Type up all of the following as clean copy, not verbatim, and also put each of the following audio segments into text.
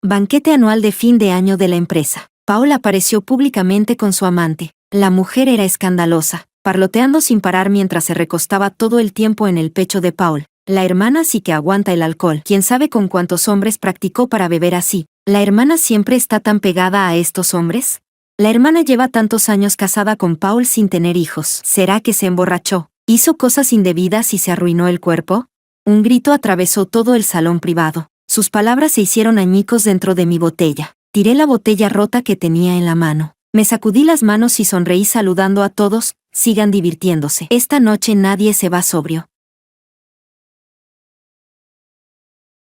Banquete anual de fin de año de la empresa. Paul apareció públicamente con su amante. La mujer era escandalosa, parloteando sin parar mientras se recostaba todo el tiempo en el pecho de Paul. La hermana sí que aguanta el alcohol. ¿Quién sabe con cuántos hombres practicó para beber así? ¿La hermana siempre está tan pegada a estos hombres? La hermana lleva tantos años casada con Paul sin tener hijos. ¿Será que se emborrachó? ¿Hizo cosas indebidas y se arruinó el cuerpo? Un grito atravesó todo el salón privado. Sus palabras se hicieron añicos dentro de mi botella. Tiré la botella rota que tenía en la mano. Me sacudí las manos y sonreí saludando a todos. Sigan divirtiéndose. Esta noche nadie se va sobrio.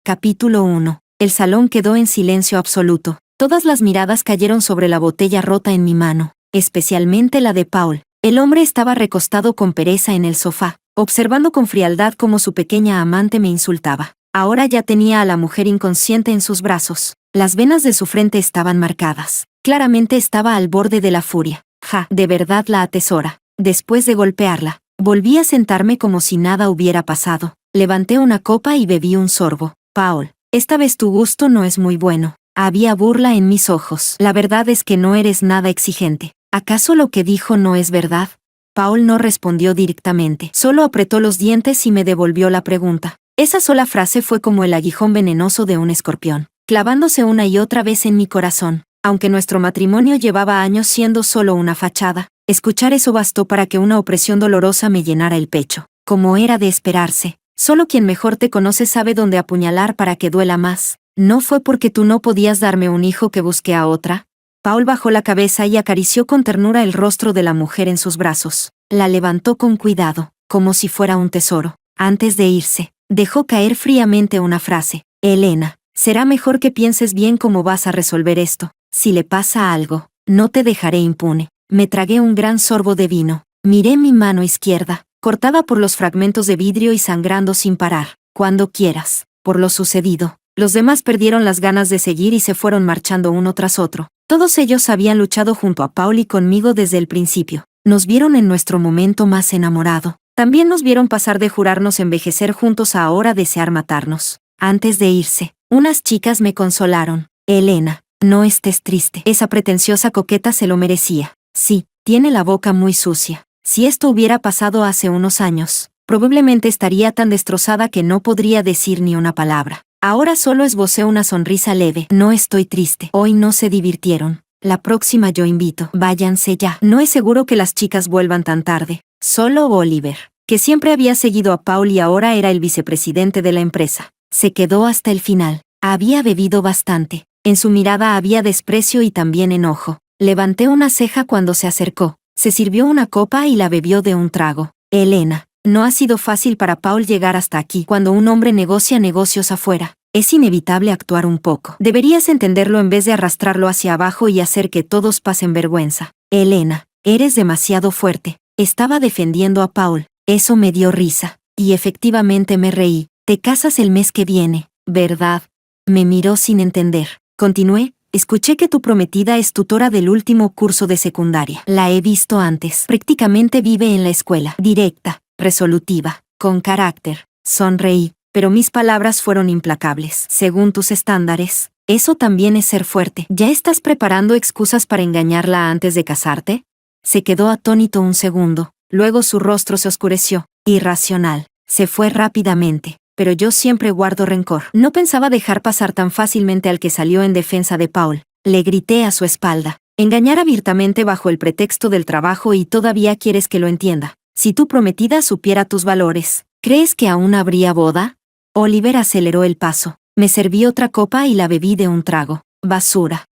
Capítulo 1. El salón quedó en silencio absoluto. Todas las miradas cayeron sobre la botella rota en mi mano, especialmente la de Paul. El hombre estaba recostado con pereza en el sofá, observando con frialdad cómo su pequeña amante me insultaba. Ahora ya tenía a la mujer inconsciente en sus brazos. Las venas de su frente estaban marcadas. Claramente estaba al borde de la furia. De verdad la atesora. Después de golpearla, volví a sentarme como si nada hubiera pasado. Levanté una copa y bebí un sorbo. Paul, esta vez tu gusto no es muy bueno. Había burla en mis ojos. La verdad es que no eres nada exigente. ¿Acaso lo que dijo no es verdad? Paul no respondió directamente. Solo apretó los dientes y me devolvió la pregunta. Esa sola frase fue como el aguijón venenoso de un escorpión, clavándose una y otra vez en mi corazón. Aunque nuestro matrimonio llevaba años siendo solo una fachada, escuchar eso bastó para que una opresión dolorosa me llenara el pecho. Como era de esperarse, solo quien mejor te conoce sabe dónde apuñalar para que duela más. ¿No fue porque tú no podías darme un hijo que busqué a otra? Paul bajó la cabeza y acarició con ternura el rostro de la mujer en sus brazos. La levantó con cuidado, como si fuera un tesoro. Antes de irse, dejó caer fríamente una frase. Elena, será mejor que pienses bien cómo vas a resolver esto. Si le pasa algo, no te dejaré impune. Me tragué un gran sorbo de vino. Miré mi mano izquierda, cortada por los fragmentos de vidrio y sangrando sin parar. Cuando quieras. Por lo sucedido, los demás perdieron las ganas de seguir y se fueron marchando uno tras otro. Todos ellos habían luchado junto a Paul y conmigo desde el principio. Nos vieron en nuestro momento más enamorado. También nos vieron pasar de jurarnos envejecer juntos a ahora desear matarnos. Antes de irse, unas chicas me consolaron. Elena, no estés triste. Esa pretenciosa coqueta se lo merecía. Sí, tiene la boca muy sucia. Si esto hubiera pasado hace unos años, probablemente estaría tan destrozada que no podría decir ni una palabra. Ahora solo esbocé una sonrisa leve. No estoy triste. Hoy no se divirtieron. La próxima yo invito. Váyanse ya. No es seguro que las chicas vuelvan tan tarde. Solo Oliver, que siempre había seguido a Paul y ahora era el vicepresidente de la empresa, se quedó hasta el final. Había bebido bastante. En su mirada había desprecio y también enojo. Levanté una ceja cuando se acercó. Se sirvió una copa y la bebió de un trago. Elena, no ha sido fácil para Paul llegar hasta aquí. Cuando un hombre negocia negocios afuera, es inevitable actuar un poco. Deberías entenderlo en vez de arrastrarlo hacia abajo y hacer que todos pasen vergüenza. Elena, eres demasiado fuerte. Estaba defendiendo a Paul. Eso me dio risa. Y efectivamente me reí. Te casas el mes que viene, ¿verdad? Me miró sin entender. Continué. Escuché que tu prometida es tutora del último curso de secundaria. La he visto antes. Prácticamente vive en la escuela. Directa, resolutiva, con carácter. Sonreí, pero mis palabras fueron implacables. Según tus estándares, eso también es ser fuerte. ¿Ya estás preparando excusas para engañarla antes de casarte? Se quedó atónito un segundo. Luego su rostro se oscureció. Irracional. Se fue rápidamente. Pero yo siempre guardo rencor. No pensaba dejar pasar tan fácilmente al que salió en defensa de Paul. Le grité a su espalda. Engañar abiertamente bajo el pretexto del trabajo y todavía quieres que lo entienda. Si tu prometida supiera tus valores, ¿crees que aún habría boda? Oliver aceleró el paso. Me serví otra copa y la bebí de un trago. Basura.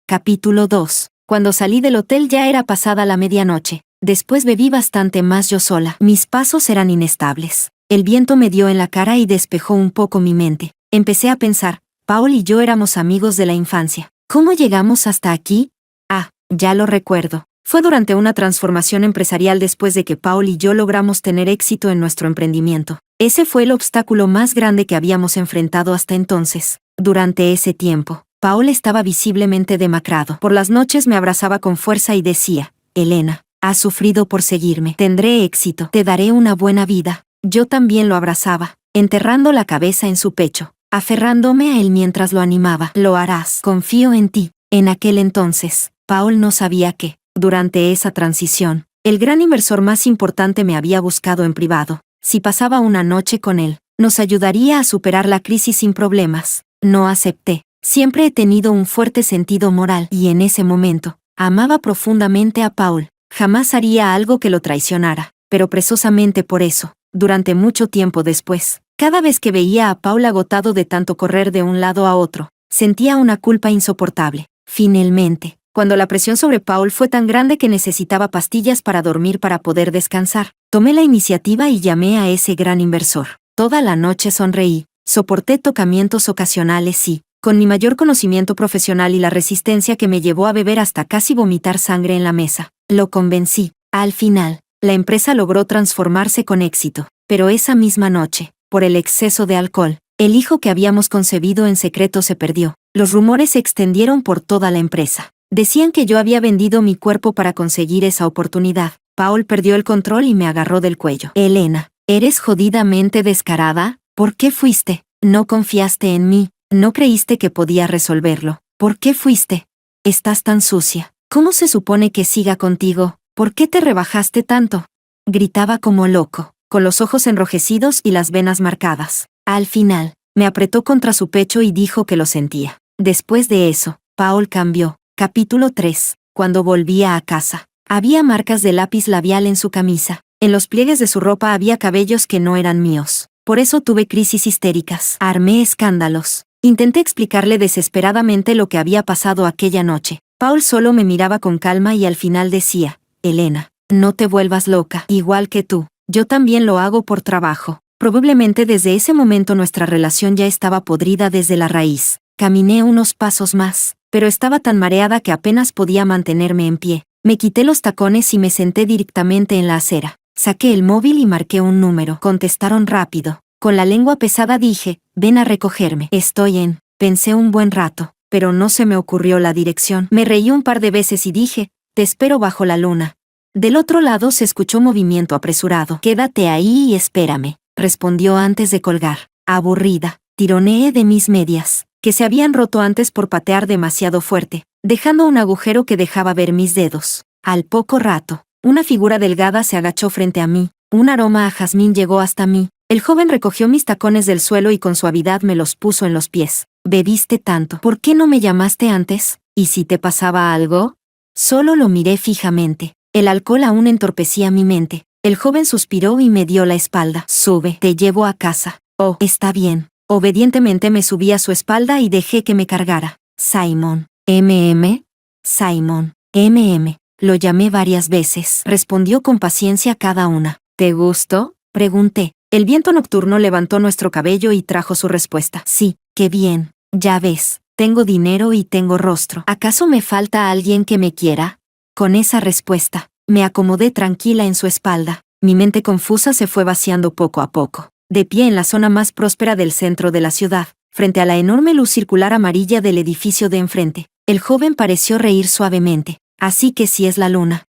Capítulo 2. Cuando salí del hotel ya era pasada la medianoche. Después bebí bastante más yo sola. Mis pasos eran inestables. El viento me dio en la cara y despejó un poco mi mente. Empecé a pensar, Paul y yo éramos amigos de la infancia. ¿Cómo llegamos hasta aquí? Ah, ya lo recuerdo. Fue durante una transformación empresarial después de que Paul y yo logramos tener éxito en nuestro emprendimiento. Ese fue el obstáculo más grande que habíamos enfrentado hasta entonces. Durante ese tiempo, Paul estaba visiblemente demacrado. Por las noches me abrazaba con fuerza y decía, Elena, has sufrido por seguirme. Tendré éxito. Te daré una buena vida. Yo también lo abrazaba, enterrando la cabeza en su pecho. aferrándome a él mientras lo animaba. Lo harás. Confío en ti. En aquel entonces, Paul no sabía que, durante esa transición, el gran inversor más importante me había buscado en privado. Si pasaba una noche con él, nos ayudaría a superar la crisis sin problemas. No acepté. Siempre he tenido un fuerte sentido moral y en ese momento, amaba profundamente a Paul. Jamás haría algo que lo traicionara, pero precisamente por eso, durante mucho tiempo después, cada vez que veía a Paul agotado de tanto correr de un lado a otro, sentía una culpa insoportable. Finalmente, cuando la presión sobre Paul fue tan grande que necesitaba pastillas para dormir para poder descansar, tomé la iniciativa y llamé a ese gran inversor. Toda la noche sonreí, soporté tocamientos ocasionales y, con mi mayor conocimiento profesional y la resistencia que me llevó a beber hasta casi vomitar sangre en la mesa, lo convencí. Al final, la empresa logró transformarse con éxito, pero esa misma noche, por el exceso de alcohol, el hijo que habíamos concebido en secreto se perdió. Los rumores se extendieron por toda la empresa. Decían que yo había vendido mi cuerpo para conseguir esa oportunidad. Paul perdió el control y me agarró del cuello. Elena, ¿eres jodidamente descarada? ¿Por qué fuiste? No confiaste en mí. No creíste que podía resolverlo. ¿Por qué fuiste? Estás tan sucia. ¿Cómo se supone que siga contigo? ¿Por qué te rebajaste tanto? Gritaba como loco, con los ojos enrojecidos y las venas marcadas. Al final, me apretó contra su pecho y dijo que lo sentía. Después de eso, Paul cambió. Capítulo 3. Cuando volvía a casa, había marcas de lápiz labial en su camisa. En los pliegues de su ropa había cabellos que no eran míos. Por eso tuve crisis histéricas. Armé escándalos. Intenté explicarle desesperadamente lo que había pasado aquella noche. Paul solo me miraba con calma y al final decía, Elena, no te vuelvas loca. Igual que tú, yo también lo hago por trabajo. Probablemente desde ese momento nuestra relación ya estaba podrida desde la raíz. Caminé unos pasos más, pero estaba tan mareada que apenas podía mantenerme en pie. Me quité los tacones y me senté directamente en la acera. Saqué el móvil y marqué un número. Contestaron rápido. Con la lengua pesada dije, ven a recogerme. Estoy en. Pensé un buen rato, pero no se me ocurrió la dirección. Me reí un par de veces y dije, te espero bajo la luna. Del otro lado se escuchó movimiento apresurado. Quédate ahí y espérame, respondió antes de colgar. Aburrida, tironeé de mis medias, que se habían roto antes por patear demasiado fuerte, dejando un agujero que dejaba ver mis dedos. Al poco rato, una figura delgada se agachó frente a mí. Un aroma a jazmín llegó hasta mí. El joven recogió mis tacones del suelo y con suavidad me los puso en los pies. Bebiste tanto. ¿Por qué no me llamaste antes? ¿Y si te pasaba algo? Solo lo miré fijamente. El alcohol aún entorpecía mi mente. El joven suspiró y me dio la espalda. Sube, te llevo a casa. Oh, está bien. Obedientemente me subí a su espalda y dejé que me cargara. Simon. ¿MM? Simon. MM. Lo llamé varias veces. Respondió con paciencia cada una. ¿Te gustó? Pregunté. El viento nocturno levantó nuestro cabello y trajo su respuesta. Sí, qué bien. Ya ves, tengo dinero y tengo rostro. ¿Acaso me falta alguien que me quiera? Con esa respuesta, me acomodé tranquila en su espalda. Mi mente confusa se fue vaciando poco a poco. De pie en la zona más próspera del centro de la ciudad, frente a la enorme luz circular amarilla del edificio de enfrente, el joven pareció reír suavemente. Así que sí es la luna.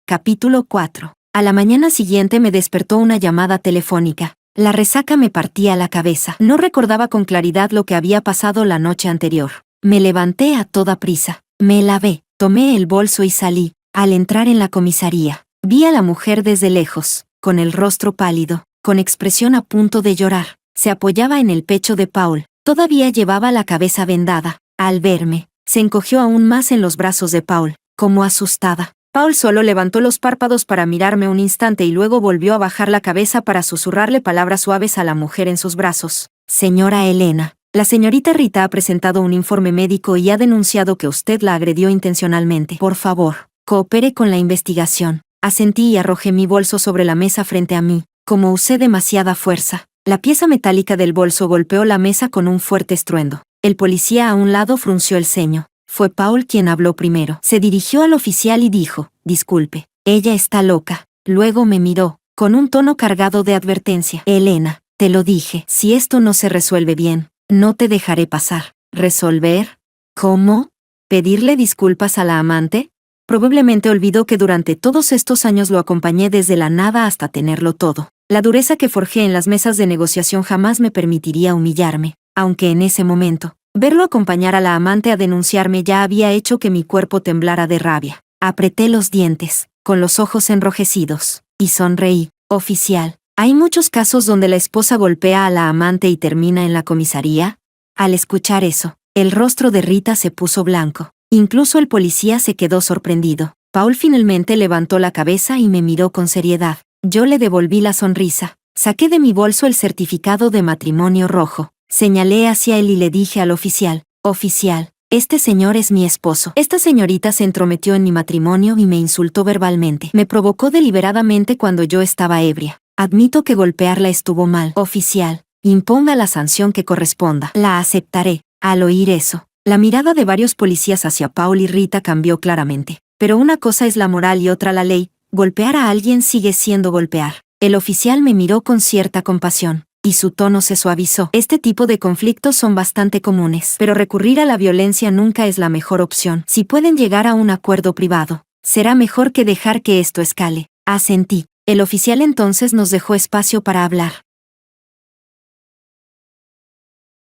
Capítulo 4. A la mañana siguiente me despertó una llamada telefónica. La resaca me partía la cabeza. No recordaba con claridad lo que había pasado la noche anterior. Me levanté a toda prisa. Me lavé, tomé el bolso y salí. Al entrar en la comisaría, vi a la mujer desde lejos, con el rostro pálido, con expresión a punto de llorar. Se apoyaba en el pecho de Paul. Todavía llevaba la cabeza vendada. Al verme, se encogió aún más en los brazos de Paul, como asustada. Paul solo levantó los párpados para mirarme un instante y luego volvió a bajar la cabeza para susurrarle palabras suaves a la mujer en sus brazos. Señora Elena, la señorita Rita ha presentado un informe médico y ha denunciado que usted la agredió intencionalmente. Por favor, coopere con la investigación. Asentí y arrojé mi bolso sobre la mesa frente a mí. Como usé demasiada fuerza, la pieza metálica del bolso golpeó la mesa con un fuerte estruendo. El policía a un lado frunció el ceño. Fue Paul quien habló primero. Se dirigió al oficial y dijo, disculpe, ella está loca. Luego me miró, con un tono cargado de advertencia. Elena, te lo dije, si esto no se resuelve bien, no te dejaré pasar. ¿Resolver? ¿Cómo? ¿Pedirle disculpas a la amante? Probablemente olvidó que durante todos estos años lo acompañé desde la nada hasta tenerlo todo. La dureza que forjé en las mesas de negociación jamás me permitiría humillarme, aunque en ese momento, verlo acompañar a la amante a denunciarme ya había hecho que mi cuerpo temblara de rabia. Apreté los dientes, con los ojos enrojecidos, y sonreí. Oficial, ¿hay muchos casos donde la esposa golpea a la amante y termina en la comisaría? Al escuchar eso, el rostro de Rita se puso blanco. Incluso el policía se quedó sorprendido. Paul finalmente levantó la cabeza y me miró con seriedad. Yo le devolví la sonrisa. Saqué de mi bolso el certificado de matrimonio rojo. Señalé hacia él y le dije al oficial: «Oficial, este señor es mi esposo». Esta señorita se entrometió en mi matrimonio y me insultó verbalmente. Me provocó deliberadamente cuando yo estaba ebria. Admito que golpearla estuvo mal. Oficial, imponga la sanción que corresponda. La aceptaré. Al oír eso, la mirada de varios policías hacia Paul y Rita cambió claramente. Pero una cosa es la moral y otra la ley. Golpear a alguien sigue siendo golpear. El oficial me miró con cierta compasión, y su tono se suavizó. Este tipo de conflictos son bastante comunes, pero recurrir a la violencia nunca es la mejor opción. Si pueden llegar a un acuerdo privado, será mejor que dejar que esto escale. Asentí. El oficial entonces nos dejó espacio para hablar.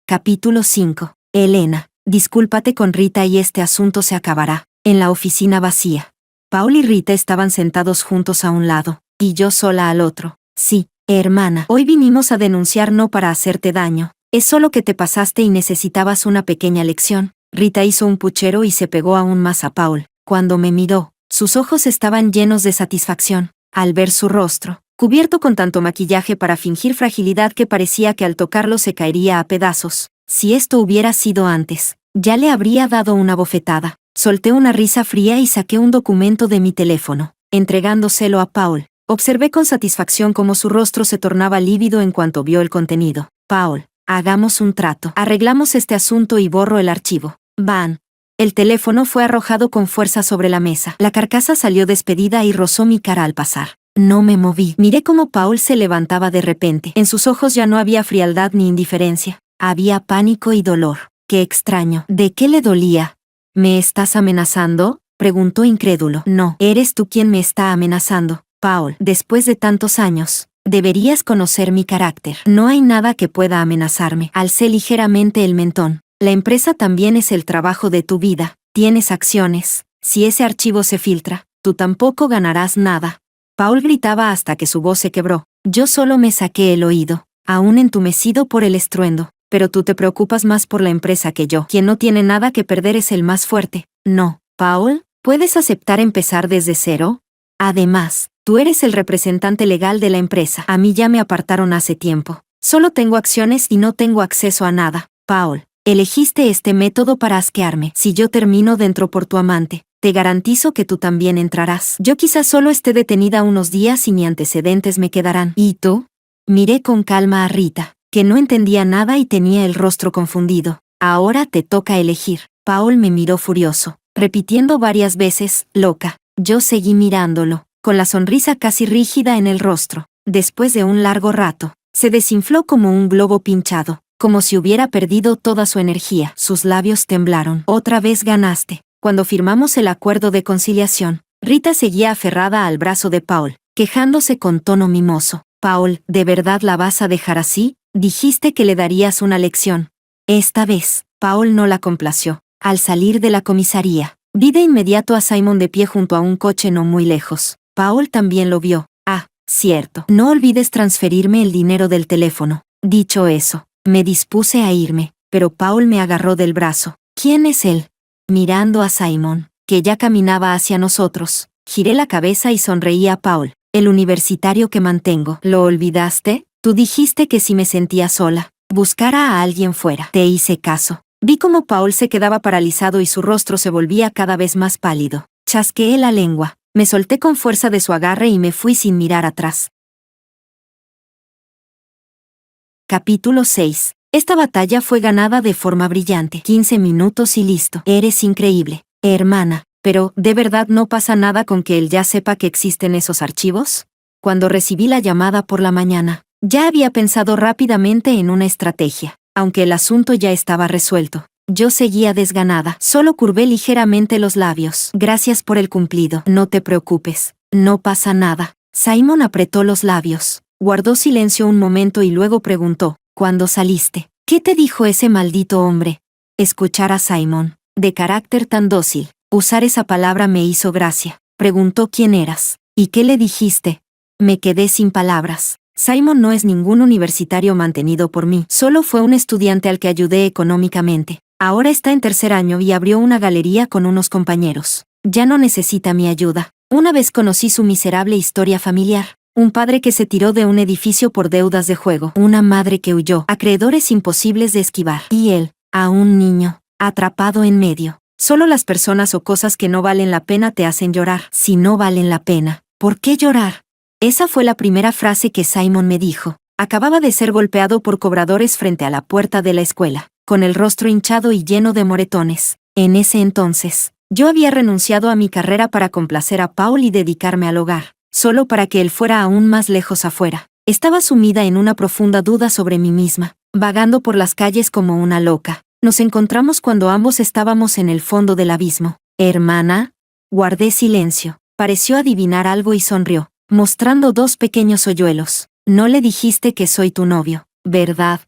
Capítulo 5. Elena. Discúlpate con Rita y este asunto se acabará. En la oficina vacía. Paul y Rita estaban sentados juntos a un lado, y yo sola al otro. Sí, hermana, hoy vinimos a denunciar no para hacerte daño. Es solo que te pasaste y necesitabas una pequeña lección. Rita hizo un puchero y se pegó aún más a Paul. Cuando me miró, sus ojos estaban llenos de satisfacción. Al ver su rostro, cubierto con tanto maquillaje para fingir fragilidad que parecía que al tocarlo se caería a pedazos. Si esto hubiera sido antes, ya le habría dado una bofetada. Solté una risa fría y saqué un documento de mi teléfono, entregándoselo a Paul. Observé con satisfacción cómo su rostro se tornaba lívido en cuanto vio el contenido. Paul, hagamos un trato. Arreglamos este asunto y borro el archivo. Van. El teléfono fue arrojado con fuerza sobre la mesa. La carcasa salió despedida y rozó mi cara al pasar. No me moví. Miré cómo Paul se levantaba de repente. En sus ojos ya no había frialdad ni indiferencia. Había pánico y dolor. Qué extraño. ¿De qué le dolía? ¿Me estás amenazando?, preguntó incrédulo. No, eres tú quien me está amenazando. Paul, después de tantos años, deberías conocer mi carácter. No hay nada que pueda amenazarme. Alcé ligeramente el mentón. La empresa también es el trabajo de tu vida. Tienes acciones. Si ese archivo se filtra, tú tampoco ganarás nada. Paul gritaba hasta que su voz se quebró. Yo solo me saqué el oído, aún entumecido por el estruendo. Pero tú te preocupas más por la empresa que yo. Quien no tiene nada que perder es el más fuerte. No, Paul, ¿puedes aceptar empezar desde cero? Además, tú eres el representante legal de la empresa. A mí ya me apartaron hace tiempo. Solo tengo acciones y no tengo acceso a nada. Paul, elegiste este método para asquearme. Si yo termino dentro por tu amante, te garantizo que tú también entrarás. Yo quizás solo esté detenida unos días y ni antecedentes me quedarán. ¿Y tú? Miré con calma a Rita, que no entendía nada y tenía el rostro confundido. Ahora te toca elegir. Paul me miró furioso, repitiendo varias veces, loca. Yo seguí mirándolo, con la sonrisa casi rígida en el rostro. Después de un largo rato, se desinfló como un globo pinchado, como si hubiera perdido toda su energía. Sus labios temblaron. Otra vez ganaste. Cuando firmamos el acuerdo de conciliación, Rita seguía aferrada al brazo de Paul, quejándose con tono mimoso. Paul, ¿de verdad la vas a dejar así? Dijiste que le darías una lección. Esta vez, Paul no la complació. Al salir de la comisaría, vi de inmediato a Simon de pie junto a un coche no muy lejos. Paul también lo vio. Ah, cierto. No olvides transferirme el dinero del teléfono. Dicho eso, me dispuse a irme, pero Paul me agarró del brazo. ¿Quién es él? Mirando a Simon, que ya caminaba hacia nosotros, giré la cabeza y sonreí a Paul. El universitario que mantengo. ¿Lo olvidaste? Tú dijiste que si me sentía sola, buscara a alguien fuera. Te hice caso. Vi cómo Paul se quedaba paralizado y su rostro se volvía cada vez más pálido. Chasqueé la lengua, me solté con fuerza de su agarre y me fui sin mirar atrás. Capítulo 6. Esta batalla fue ganada de forma brillante. 15 minutos y listo. Eres increíble, hermana. Pero, ¿de verdad no pasa nada con que él ya sepa que existen esos archivos? Cuando recibí la llamada por la mañana, ya había pensado rápidamente en una estrategia. Aunque el asunto ya estaba resuelto, Yo seguía desganada. Solo curvé ligeramente los labios. Gracias por el cumplido. No te preocupes. No pasa nada. Simon apretó los labios. Guardó silencio un momento y luego preguntó, ¿cuándo saliste? ¿Qué te dijo ese maldito hombre? Escuchar a Simon, de carácter tan dócil. Usar esa palabra me hizo gracia. Preguntó quién eras. ¿Y qué le dijiste? Me quedé sin palabras. Simon no es ningún universitario mantenido por mí. Solo fue un estudiante al que ayudé económicamente. Ahora está en tercer año y abrió una galería con unos compañeros. Ya no necesita mi ayuda. Una vez conocí su miserable historia familiar. Un padre que se tiró de un edificio por deudas de juego. Una madre que huyó. Acreedores imposibles de esquivar. Y él, a un niño, atrapado en medio. Solo las personas o cosas que no valen la pena te hacen llorar. Si no valen la pena, ¿por qué llorar? Esa fue la primera frase que Simon me dijo. Acababa de ser golpeado por cobradores frente a la puerta de la escuela, con el rostro hinchado y lleno de moretones. En ese entonces, yo había renunciado a mi carrera para complacer a Paul y dedicarme al hogar, solo para que él fuera aún más lejos afuera. Estaba sumida en una profunda duda sobre mí misma, vagando por las calles como una loca. Nos encontramos cuando ambos estábamos en el fondo del abismo. Hermana, guardé silencio. Pareció adivinar algo y sonrió, mostrando 2 pequeños hoyuelos. No le dijiste que soy tu novio, ¿verdad?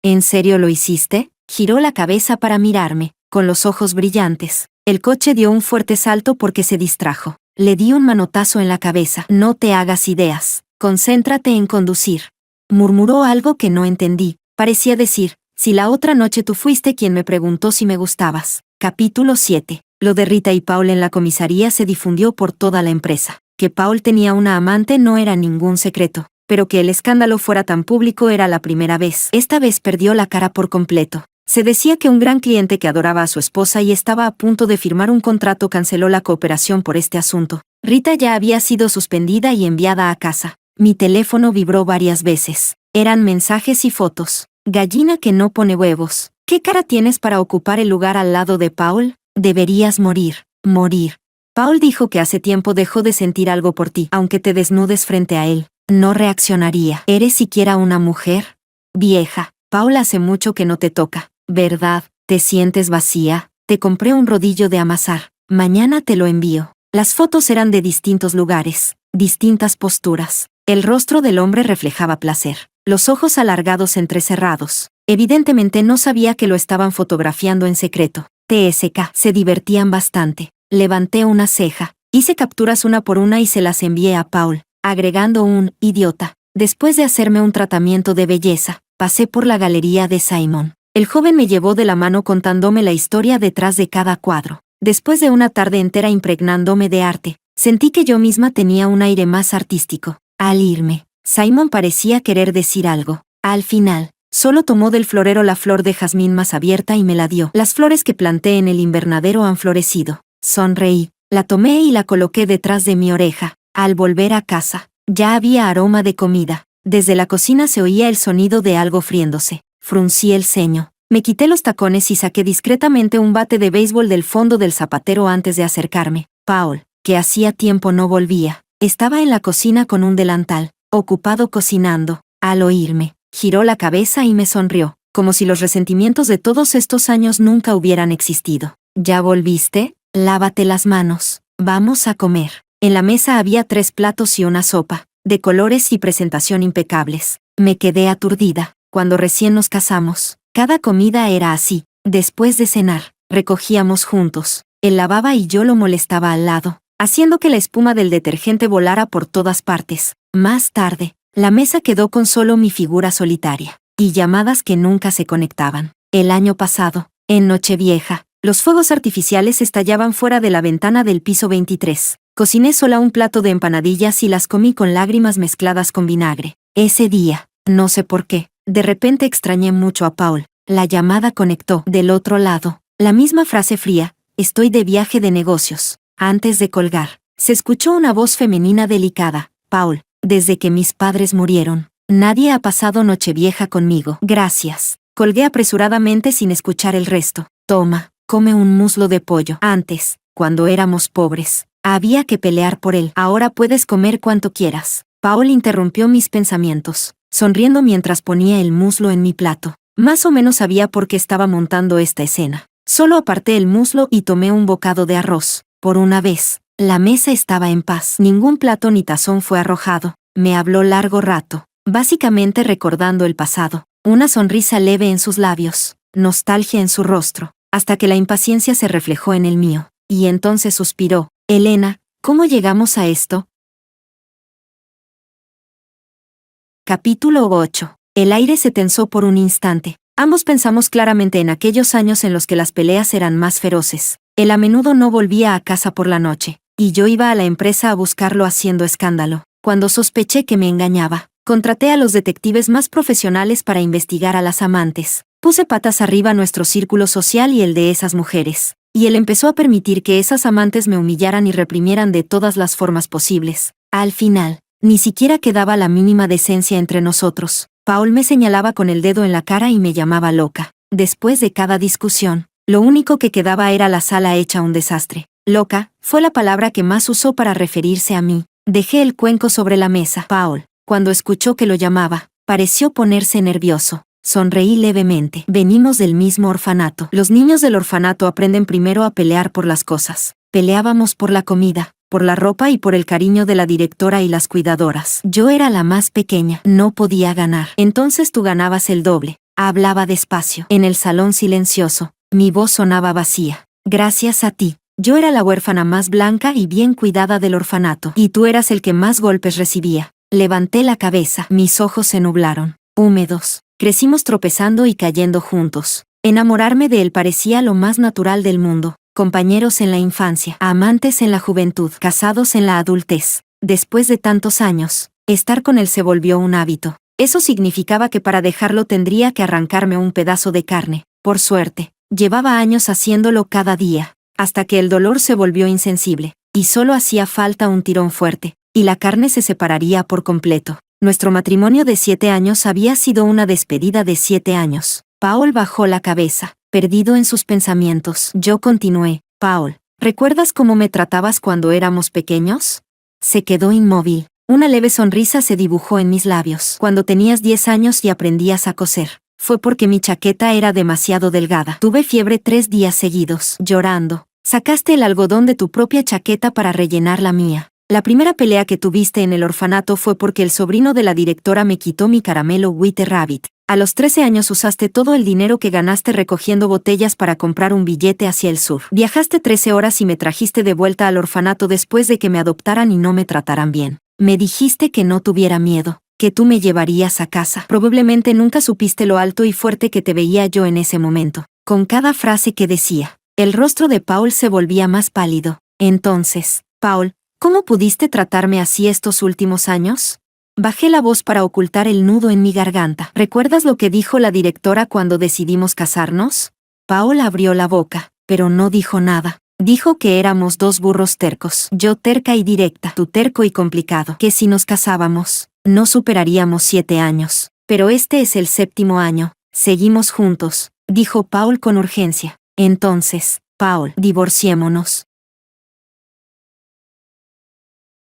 ¿En serio lo hiciste? Giró la cabeza para mirarme, con los ojos brillantes. El coche dio un fuerte salto porque se distrajo. Le di un manotazo en la cabeza. No te hagas ideas. Concéntrate en conducir. Murmuró algo que no entendí. Parecía decir, si la otra noche tú fuiste quien me preguntó si me gustabas. Capítulo 7. Lo de Rita y Paul en la comisaría se difundió por toda la empresa. Que Paul tenía una amante no era ningún secreto, pero que el escándalo fuera tan público era la primera vez. Esta vez perdió la cara por completo. Se decía que un gran cliente que adoraba a su esposa y estaba a punto de firmar un contrato canceló la cooperación por este asunto. Rita ya había sido suspendida y enviada a casa. Mi teléfono vibró varias veces. Eran mensajes y fotos. Gallina que no pone huevos. ¿Qué cara tienes para ocupar el lugar al lado de Paul? Deberías morir. Morir. Paul dijo que hace tiempo dejó de sentir algo por ti, aunque te desnudes frente a él. No reaccionaría. ¿Eres siquiera una mujer? Vieja. Paul hace mucho que no te toca, ¿verdad? ¿Te sientes vacía? Te compré un rodillo de amasar. Mañana te lo envío. Las fotos eran de distintos lugares, distintas posturas. El rostro del hombre reflejaba placer, los ojos alargados entrecerrados. Evidentemente no sabía que lo estaban fotografiando en secreto. TSK. Se divertían bastante. Levanté una ceja. Hice capturas una por una y se las envié a Paul, agregando un idiota. Después de hacerme un tratamiento de belleza, pasé por la galería de Simon. El joven me llevó de la mano contándome la historia detrás de cada cuadro. Después de una tarde entera impregnándome de arte, sentí que yo misma tenía un aire más artístico. Al irme, Simon parecía querer decir algo. Al final, solo tomó del florero la flor de jazmín más abierta y me la dio. Las flores que planté en el invernadero han florecido. Sonreí, la tomé y la coloqué detrás de mi oreja. Al volver a casa, ya había aroma de comida. Desde la cocina se oía el sonido de algo friéndose. Fruncí el ceño. Me quité los tacones y saqué discretamente un bate de béisbol del fondo del zapatero antes de acercarme. Paul, que hacía tiempo no volvía, estaba en la cocina con un delantal, ocupado cocinando. Al oírme, giró la cabeza y me sonrió, como si los resentimientos de todos estos años nunca hubieran existido. ¿Ya volviste? Lávate las manos. Vamos a comer. En la mesa había 3 platos y una sopa, de colores y presentación impecables. Me quedé aturdida. Cuando recién nos casamos, cada comida era así. Después de cenar, recogíamos juntos. Él lavaba y yo lo molestaba al lado, haciendo que la espuma del detergente volara por todas partes. Más tarde, la mesa quedó con solo mi figura solitaria, y llamadas que nunca se conectaban. El año pasado, en Nochevieja, los fuegos artificiales estallaban fuera de la ventana del piso 23. Cociné sola un plato de empanadillas y las comí con lágrimas mezcladas con vinagre. Ese día, no sé por qué, de repente extrañé mucho a Paul. La llamada conectó. Del otro lado, la misma frase fría, estoy de viaje de negocios. Antes de colgar, se escuchó una voz femenina delicada. Paul, desde que mis padres murieron, nadie ha pasado Nochevieja conmigo. Gracias. Colgué apresuradamente sin escuchar el resto. Toma, come un muslo de pollo. Antes, cuando éramos pobres, había que pelear por él. Ahora puedes comer cuanto quieras. Paul interrumpió mis pensamientos, sonriendo mientras ponía el muslo en mi plato. Más o menos sabía por qué estaba montando esta escena. Solo aparté el muslo y tomé un bocado de arroz. Por una vez, la mesa estaba en paz. Ningún plato ni tazón fue arrojado. Me habló largo rato, básicamente recordando el pasado. Una sonrisa leve en sus labios, nostalgia en su rostro, hasta que la impaciencia se reflejó en el mío. Y entonces suspiró. Elena, ¿cómo llegamos a esto? Capítulo 8. El aire se tensó por un instante. Ambos pensamos claramente en aquellos años en los que las peleas eran más feroces. Él a menudo no volvía a casa por la noche, y yo iba a la empresa a buscarlo haciendo escándalo. Cuando sospeché que me engañaba, contraté a los detectives más profesionales para investigar a las amantes. Puse patas arriba nuestro círculo social y el de esas mujeres, y él empezó a permitir que esas amantes me humillaran y reprimieran de todas las formas posibles. Al final, ni siquiera quedaba la mínima decencia entre nosotros. Paul me señalaba con el dedo en la cara y me llamaba loca. Después de cada discusión, lo único que quedaba era la sala hecha un desastre. Loca fue la palabra que más usó para referirse a mí. Dejé el cuenco sobre la mesa. Paul, cuando escuchó que lo llamaba, pareció ponerse nervioso. Sonreí levemente. Venimos del mismo orfanato. Los niños del orfanato aprenden primero a pelear por las cosas. Peleábamos por la comida, por la ropa y por el cariño de la directora y las cuidadoras. Yo era la más pequeña, no podía ganar. Entonces tú ganabas el doble. Hablaba despacio. En el salón silencioso, mi voz sonaba vacía. Gracias a ti, yo era la huérfana más blanca y bien cuidada del orfanato. Y tú eras el que más golpes recibía. Levanté la cabeza. Mis ojos se nublaron, húmedos. Crecimos tropezando y cayendo juntos. Enamorarme de él parecía lo más natural del mundo. Compañeros en la infancia, amantes en la juventud, casados en la adultez. Después de tantos años, estar con él se volvió un hábito. Eso significaba que para dejarlo tendría que arrancarme un pedazo de carne. Por suerte, llevaba años haciéndolo cada día, hasta que el dolor se volvió insensible, y solo hacía falta un tirón fuerte, y la carne se separaría por completo. Nuestro matrimonio de 7 años había sido una despedida de 7 años. Paul bajó la cabeza, perdido en sus pensamientos. Yo continué. Paul, ¿recuerdas cómo me tratabas cuando éramos pequeños? Se quedó inmóvil. Una leve sonrisa se dibujó en mis labios. Cuando tenías 10 años y aprendías a coser. Fue porque mi chaqueta era demasiado delgada. Tuve fiebre 3 días seguidos. Llorando, sacaste el algodón de tu propia chaqueta para rellenar la mía. La primera pelea que tuviste en el orfanato fue porque el sobrino de la directora me quitó mi caramelo White Rabbit. A los 13 años usaste todo el dinero que ganaste recogiendo botellas para comprar un billete hacia el sur. Viajaste 13 horas y me trajiste de vuelta al orfanato después de que me adoptaran y no me trataran bien. Me dijiste que no tuviera miedo, que tú me llevarías a casa. Probablemente nunca supiste lo alto y fuerte que te veía yo en ese momento. Con cada frase que decía, el rostro de Paul se volvía más pálido. Entonces, Paul, ¿cómo pudiste tratarme así estos últimos años? Bajé la voz para ocultar el nudo en mi garganta. ¿Recuerdas lo que dijo la directora cuando decidimos casarnos? Paul abrió la boca, pero no dijo nada. Dijo que éramos 2 burros tercos. Yo terca y directa, tú terco y complicado. Que si nos casábamos, no superaríamos 7 años. Pero este es el 7º año. Seguimos juntos, dijo Paul con urgencia. Entonces, Paul, divorciémonos.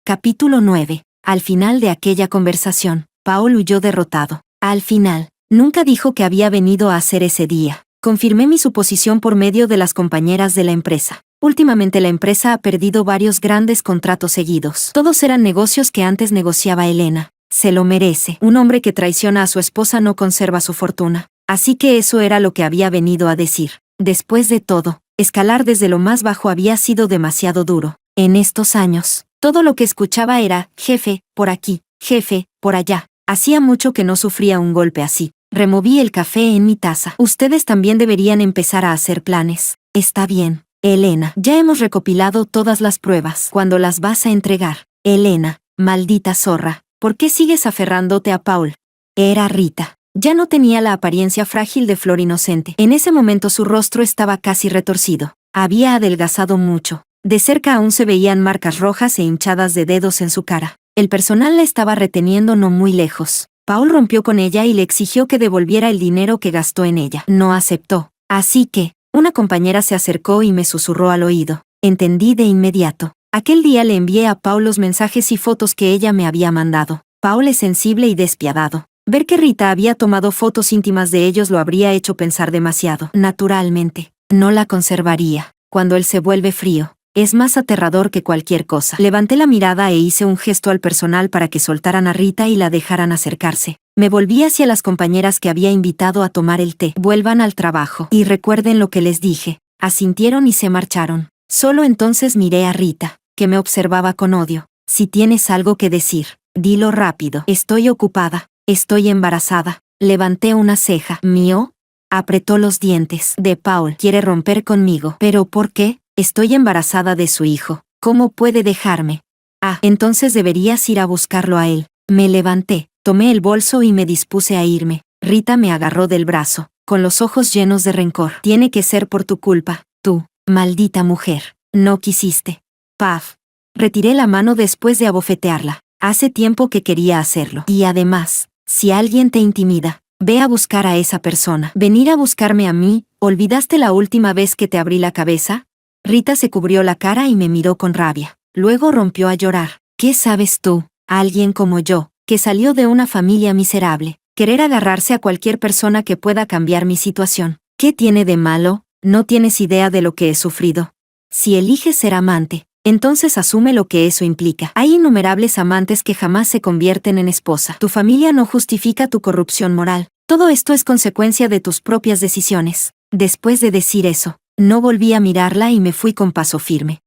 Capítulo 9. Al final de aquella conversación, Paul huyó derrotado. Al final, nunca dijo que había venido a hacer ese día. Confirmé mi suposición por medio de las compañeras de la empresa. Últimamente la empresa ha perdido varios grandes contratos seguidos. Todos eran negocios que antes negociaba Elena. Se lo merece. Un hombre que traiciona a su esposa no conserva su fortuna. Así que eso era lo que había venido a decir. Después de todo, escalar desde lo más bajo había sido demasiado duro. En estos años, todo lo que escuchaba era, jefe, por aquí, jefe, por allá. Hacía mucho que no sufría un golpe así. Removí el café en mi taza. Ustedes también deberían empezar a hacer planes. Está bien, Elena. Ya hemos recopilado todas las pruebas. ¿Cuándo las vas a entregar? Elena, maldita zorra. ¿Por qué sigues aferrándote a Paul? Era Rita. Ya no tenía la apariencia frágil de flor inocente. En ese momento su rostro estaba casi retorcido. Había adelgazado mucho. De cerca aún se veían marcas rojas e hinchadas de dedos en su cara. El personal la estaba reteniendo no muy lejos. Paul rompió con ella y le exigió que devolviera el dinero que gastó en ella. No aceptó. Así que, una compañera se acercó y me susurró al oído. Entendí de inmediato. Aquel día le envié a Paul los mensajes y fotos que ella me había mandado. Paul es sensible y despiadado. Ver que Rita había tomado fotos íntimas de ellos lo habría hecho pensar demasiado. Naturalmente, no la conservaría. Cuando él se vuelve frío, es más aterrador que cualquier cosa. Levanté la mirada e hice un gesto al personal para que soltaran a Rita y la dejaran acercarse. Me volví hacia las compañeras que había invitado a tomar el té. Vuelvan al trabajo. Y recuerden lo que les dije. Asintieron y se marcharon. Solo entonces miré a Rita, que me observaba con odio. Si tienes algo que decir, dilo rápido. Estoy ocupada. Estoy embarazada. Levanté una ceja. ¿Mío? Apretó los dientes. De Paul. Quiere romper conmigo. ¿Pero por qué? Estoy embarazada de su hijo. ¿Cómo puede dejarme? Ah, entonces deberías ir a buscarlo a él. Me levanté, tomé el bolso y me dispuse a irme. Rita me agarró del brazo, con los ojos llenos de rencor. Tiene que ser por tu culpa. Tú, maldita mujer. No quisiste. Paf. Retiré la mano después de abofetearla. Hace tiempo que quería hacerlo. Y además, si alguien te intimida, ve a buscar a esa persona. Venir a buscarme a mí, ¿olvidaste la última vez que te abrí la cabeza? Rita se cubrió la cara y me miró con rabia. Luego rompió a llorar. ¿Qué sabes tú, alguien como yo, que salió de una familia miserable, querer agarrarse a cualquier persona que pueda cambiar mi situación? ¿Qué tiene de malo? No tienes idea de lo que he sufrido. Si eliges ser amante, entonces asume lo que eso implica. Hay innumerables amantes que jamás se convierten en esposa. Tu familia no justifica tu corrupción moral. Todo esto es consecuencia de tus propias decisiones. Después de decir eso, no volví a mirarla y me fui con paso firme.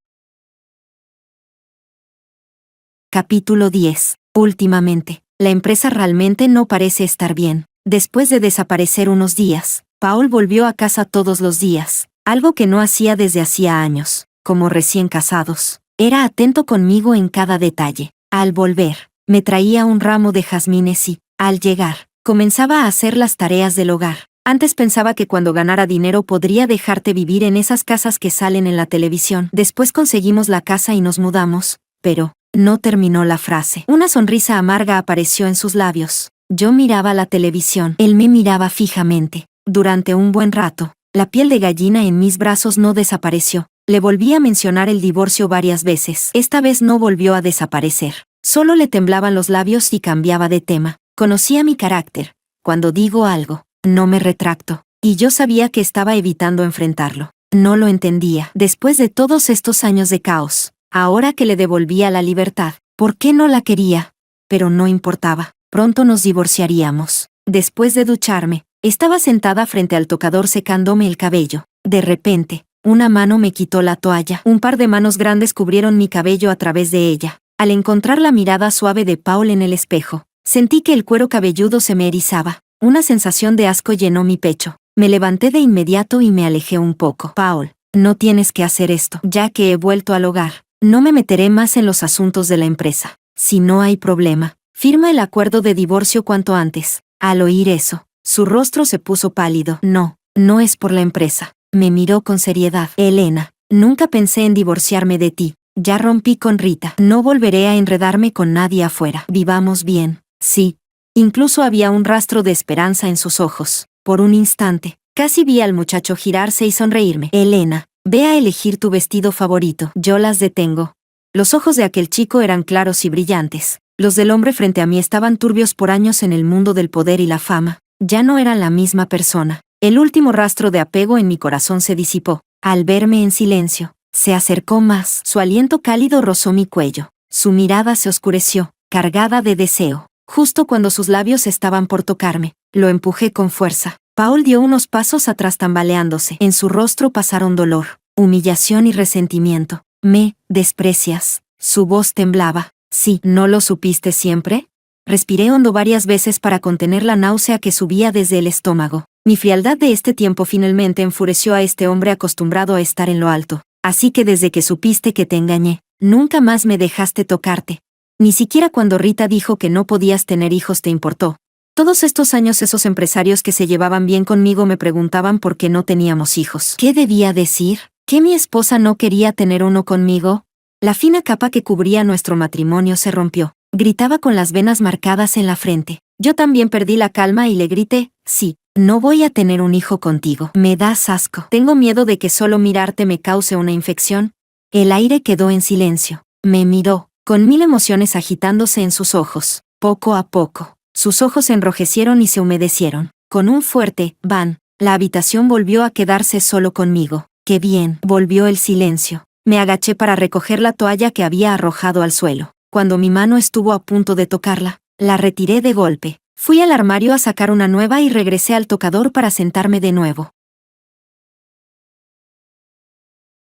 Capítulo 10. Últimamente, la empresa realmente no parece estar bien. Después de desaparecer unos días, Paul volvió a casa todos los días, algo que no hacía desde hacía años. Como recién casados, era atento conmigo en cada detalle. Al volver, me traía un ramo de jazmines y, al llegar, comenzaba a hacer las tareas del hogar. Antes pensaba que cuando ganara dinero podría dejarte vivir en esas casas que salen en la televisión. Después conseguimos la casa y nos mudamos, pero no terminó la frase. Una sonrisa amarga apareció en sus labios. Yo miraba la televisión. Él me miraba fijamente. Durante un buen rato, la piel de gallina en mis brazos no desapareció. Le volví a mencionar el divorcio varias veces. Esta vez no volvió a desaparecer. Solo le temblaban los labios y cambiaba de tema. Conocía mi carácter. Cuando digo algo, no me retracto. Y yo sabía que estaba evitando enfrentarlo. No lo entendía. Después de todos estos años de caos, ahora que le devolvía la libertad, ¿por qué no la quería? Pero no importaba. Pronto nos divorciaríamos. Después de ducharme, estaba sentada frente al tocador secándome el cabello. De repente, una mano me quitó la toalla. Un par de manos grandes cubrieron mi cabello a través de ella. Al encontrar la mirada suave de Paul en el espejo, sentí que el cuero cabelludo se me erizaba. Una sensación de asco llenó mi pecho. Me levanté de inmediato y me alejé un poco. Paul, no tienes que hacer esto. Ya que he vuelto al hogar, no me meteré más en los asuntos de la empresa. Si no hay problema, firma el acuerdo de divorcio cuanto antes. Al oír eso, su rostro se puso pálido. No, no es por la empresa. Me miró con seriedad. Elena, nunca pensé en divorciarme de ti. Ya rompí con Rita. No volveré a enredarme con nadie afuera. Vivamos bien. Sí. Incluso había un rastro de esperanza en sus ojos. Por un instante, casi vi al muchacho girarse y sonreírme. Elena, ve a elegir tu vestido favorito. Yo las detengo. Los ojos de aquel chico eran claros y brillantes. Los del hombre frente a mí estaban turbios por años en el mundo del poder y la fama. Ya no eran la misma persona. El último rastro de apego en mi corazón se disipó. Al verme en silencio, se acercó más. Su aliento cálido rozó mi cuello. Su mirada se oscureció, cargada de deseo. Justo cuando sus labios estaban por tocarme, lo empujé con fuerza. Paul dio unos pasos atrás tambaleándose. En su rostro pasaron dolor, humillación y resentimiento. Me desprecias. Su voz temblaba. Sí, ¿no lo supiste siempre? Respiré hondo varias veces para contener la náusea que subía desde el estómago. Mi frialdad de este tiempo finalmente enfureció a este hombre acostumbrado a estar en lo alto. Así que desde que supiste que te engañé, nunca más me dejaste tocarte. Ni siquiera cuando Rita dijo que no podías tener hijos te importó. Todos estos años esos empresarios que se llevaban bien conmigo me preguntaban por qué no teníamos hijos. ¿Qué debía decir? ¿Que mi esposa no quería tener uno conmigo? La fina capa que cubría nuestro matrimonio se rompió. Gritaba con las venas marcadas en la frente. Yo también perdí la calma y le grité, sí, no voy a tener un hijo contigo. Me das asco. Tengo miedo de que solo mirarte me cause una infección. El aire quedó en silencio. Me miró, con mil emociones agitándose en sus ojos. Poco a poco, sus ojos se enrojecieron y se humedecieron. Con un fuerte «van», La habitación volvió a quedarse solo conmigo. ¡Qué bien! Volvió el silencio. Me agaché para recoger la toalla que había arrojado al suelo. Cuando mi mano estuvo a punto de tocarla, la retiré de golpe. Fui al armario a sacar una nueva y regresé al tocador para sentarme de nuevo.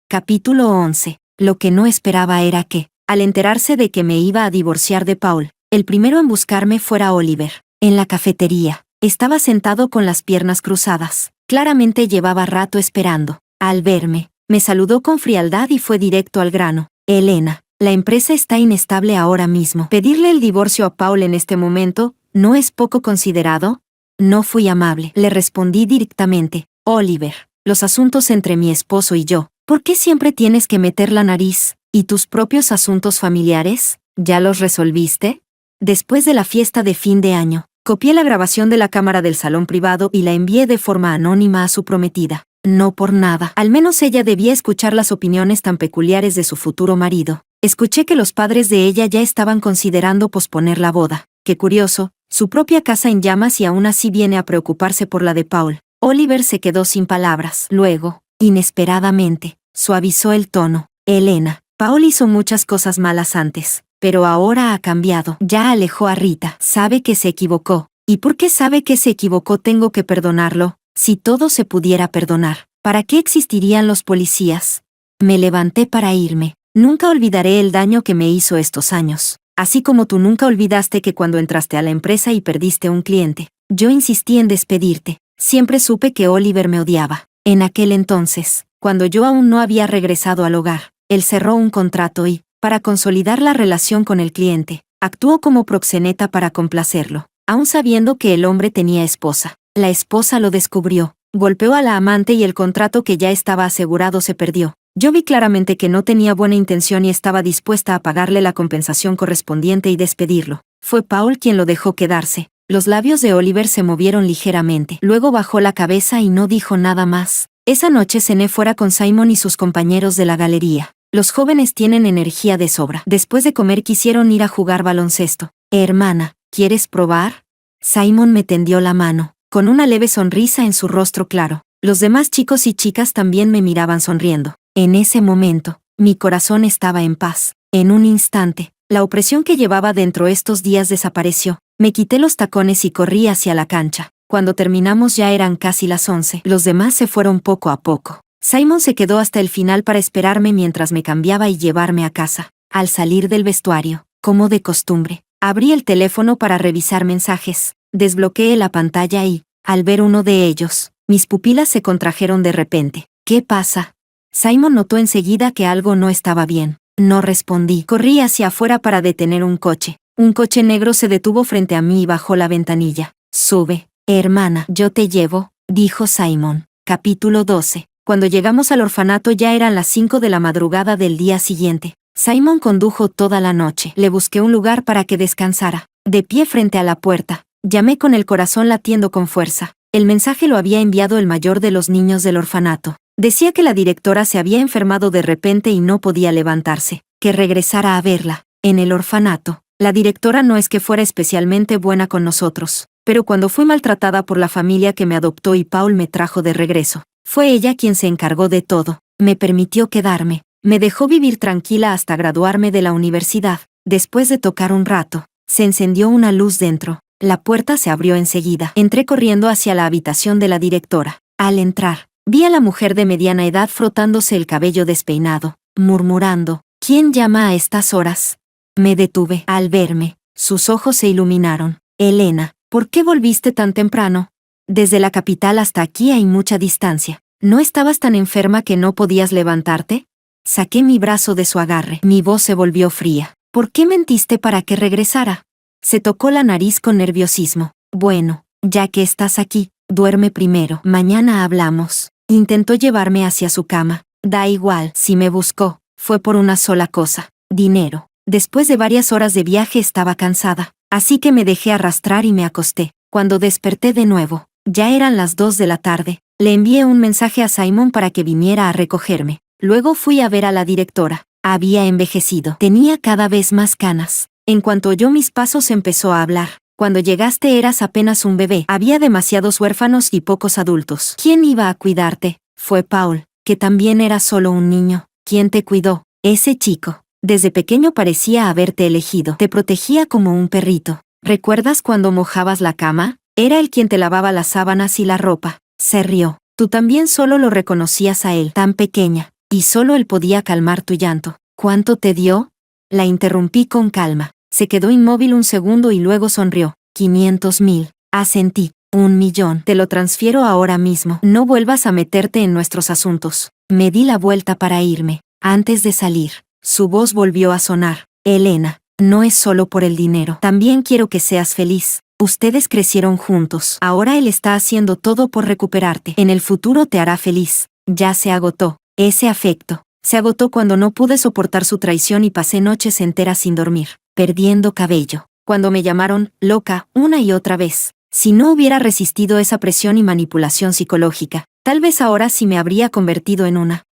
Capítulo 11. Lo que no esperaba era que, al enterarse de que me iba a divorciar de Paul, el primero en buscarme fuera Oliver. En la cafetería, estaba sentado con las piernas cruzadas. Claramente llevaba rato esperando. Al verme, me saludó con frialdad y fue directo al grano. Elena, la empresa está inestable ahora mismo. Pedirle el divorcio a Paul en este momento, ¿no es poco considerado? No fui amable. Le respondí directamente. Oliver, los asuntos entre mi esposo y yo, ¿por qué siempre tienes que meter la nariz? ¿Y tus propios asuntos familiares? ¿Ya los resolviste? Después de la fiesta de fin de año, copié la grabación de la cámara del salón privado y la envié de forma anónima a su prometida. No por nada. Al menos ella debía escuchar las opiniones tan peculiares de su futuro marido. Escuché que los padres de ella ya estaban considerando posponer la boda. Qué curioso, su propia casa en llamas y aún así viene a preocuparse por la de Paul. Oliver se quedó sin palabras. Luego, inesperadamente, suavizó el tono. Elena, Paul hizo muchas cosas malas antes, pero ahora ha cambiado. Ya alejó a Rita. Sabe que se equivocó. ¿Y por qué sabe que se equivocó tengo que perdonarlo? Si todo se pudiera perdonar, ¿para qué existirían los policías? Me levanté para irme. Nunca olvidaré el daño que me hizo estos años. Así como tú nunca olvidaste que cuando entraste a la empresa y perdiste un cliente, yo insistí en despedirte. Siempre supe que Oliver me odiaba. En aquel entonces, cuando yo aún no había regresado al hogar, él cerró un contrato y, para consolidar la relación con el cliente, actuó como proxeneta para complacerlo, aun sabiendo que el hombre tenía esposa. La esposa lo descubrió, golpeó a la amante y el contrato que ya estaba asegurado se perdió. Yo vi claramente que no tenía buena intención y estaba dispuesta a pagarle la compensación correspondiente y despedirlo. Fue Paul quien lo dejó quedarse. Los labios de Oliver se movieron ligeramente. Luego bajó la cabeza y no dijo nada más. Esa noche cené fuera con Simon y sus compañeros de la galería. Los jóvenes tienen energía de sobra. Después de comer quisieron ir a jugar baloncesto. Hermana, ¿quieres probar? Simon me tendió la mano, con una leve sonrisa en su rostro claro. Los demás chicos y chicas también me miraban sonriendo. En ese momento, mi corazón estaba en paz. En un instante, la opresión que llevaba dentro estos días desapareció. Me quité los tacones y corrí hacia la cancha. Cuando terminamos ya eran casi las 11. Los demás se fueron poco a poco. Simon se quedó hasta el final para esperarme mientras me cambiaba y llevarme a casa. Al salir del vestuario, como de costumbre, abrí el teléfono para revisar mensajes. Desbloqueé la pantalla y, al ver uno de ellos, mis pupilas se contrajeron de repente. ¿Qué pasa? Simon notó enseguida que algo no estaba bien. No respondí. Corrí hacia afuera para detener un coche. Un coche negro se detuvo frente a mí y bajó la ventanilla. Sube, hermana, yo te llevo, dijo Simon. Capítulo 12. Cuando llegamos al orfanato ya eran las 5 de la madrugada del día siguiente. Simon condujo toda la noche. Le busqué un lugar para que descansara. De pie frente a la puerta, llamé con el corazón latiendo con fuerza. El mensaje lo había enviado el mayor de los niños del orfanato. Decía que la directora se había enfermado de repente y no podía levantarse, que regresara a verla. En el orfanato, la directora no es que fuera especialmente buena con nosotros, pero cuando fui maltratada por la familia que me adoptó y Paul me trajo de regreso, fue ella quien se encargó de todo. Me permitió quedarme, me dejó vivir tranquila hasta graduarme de la universidad. Después de tocar un rato, se encendió una luz dentro. La puerta se abrió enseguida. Entré corriendo hacia la habitación de la directora. Al entrar, vi a la mujer de mediana edad frotándose el cabello despeinado, murmurando, ¿quién llama a estas horas? Me detuve. Al verme, sus ojos se iluminaron. Elena, ¿por qué volviste tan temprano? Desde la capital hasta aquí hay mucha distancia. ¿No estabas tan enferma que no podías levantarte? Saqué mi brazo de su agarre. Mi voz se volvió fría. ¿Por qué mentiste para que regresara? Se tocó la nariz con nerviosismo. Bueno, ya que estás aquí, duerme primero. Mañana hablamos. Intentó llevarme hacia su cama. Da igual, si me buscó, fue por una sola cosa, dinero. Después de varias horas de viaje estaba cansada, así que me dejé arrastrar y me acosté. Cuando desperté de nuevo, ya eran las 2 de la tarde. Le envié un mensaje a Simon para que viniera a recogerme. Luego fui a ver a la directora. Había envejecido. Tenía cada vez más canas. En cuanto oyó mis pasos empezó a hablar. Cuando llegaste eras apenas un bebé. Había demasiados huérfanos y pocos adultos. ¿Quién iba a cuidarte? Fue Paul, que también era solo un niño. ¿Quién te cuidó? Ese chico. Desde pequeño parecía haberte elegido. Te protegía como un perrito. ¿Recuerdas cuando mojabas la cama? Era él quien te lavaba las sábanas y la ropa. Se rió. Tú también solo lo reconocías a él, tan pequeña, y solo él podía calmar tu llanto. ¿Cuánto te dio? La interrumpí con calma. Se quedó inmóvil un segundo y luego sonrió. 500,000. Asentí. 1,000,000. Te lo transfiero ahora mismo. No vuelvas a meterte en nuestros asuntos. Me di la vuelta para irme. Antes de salir, su voz volvió a sonar. Elena, no es solo por el dinero. También quiero que seas feliz. Ustedes crecieron juntos. Ahora él está haciendo todo por recuperarte. En el futuro te hará feliz. Ya se agotó. Ese afecto. Se agotó cuando no pude soportar su traición y pasé noches enteras sin dormir, perdiendo cabello. Cuando me llamaron loca una y otra vez. Si no hubiera resistido esa presión y manipulación psicológica, tal vez ahora sí me habría convertido en una.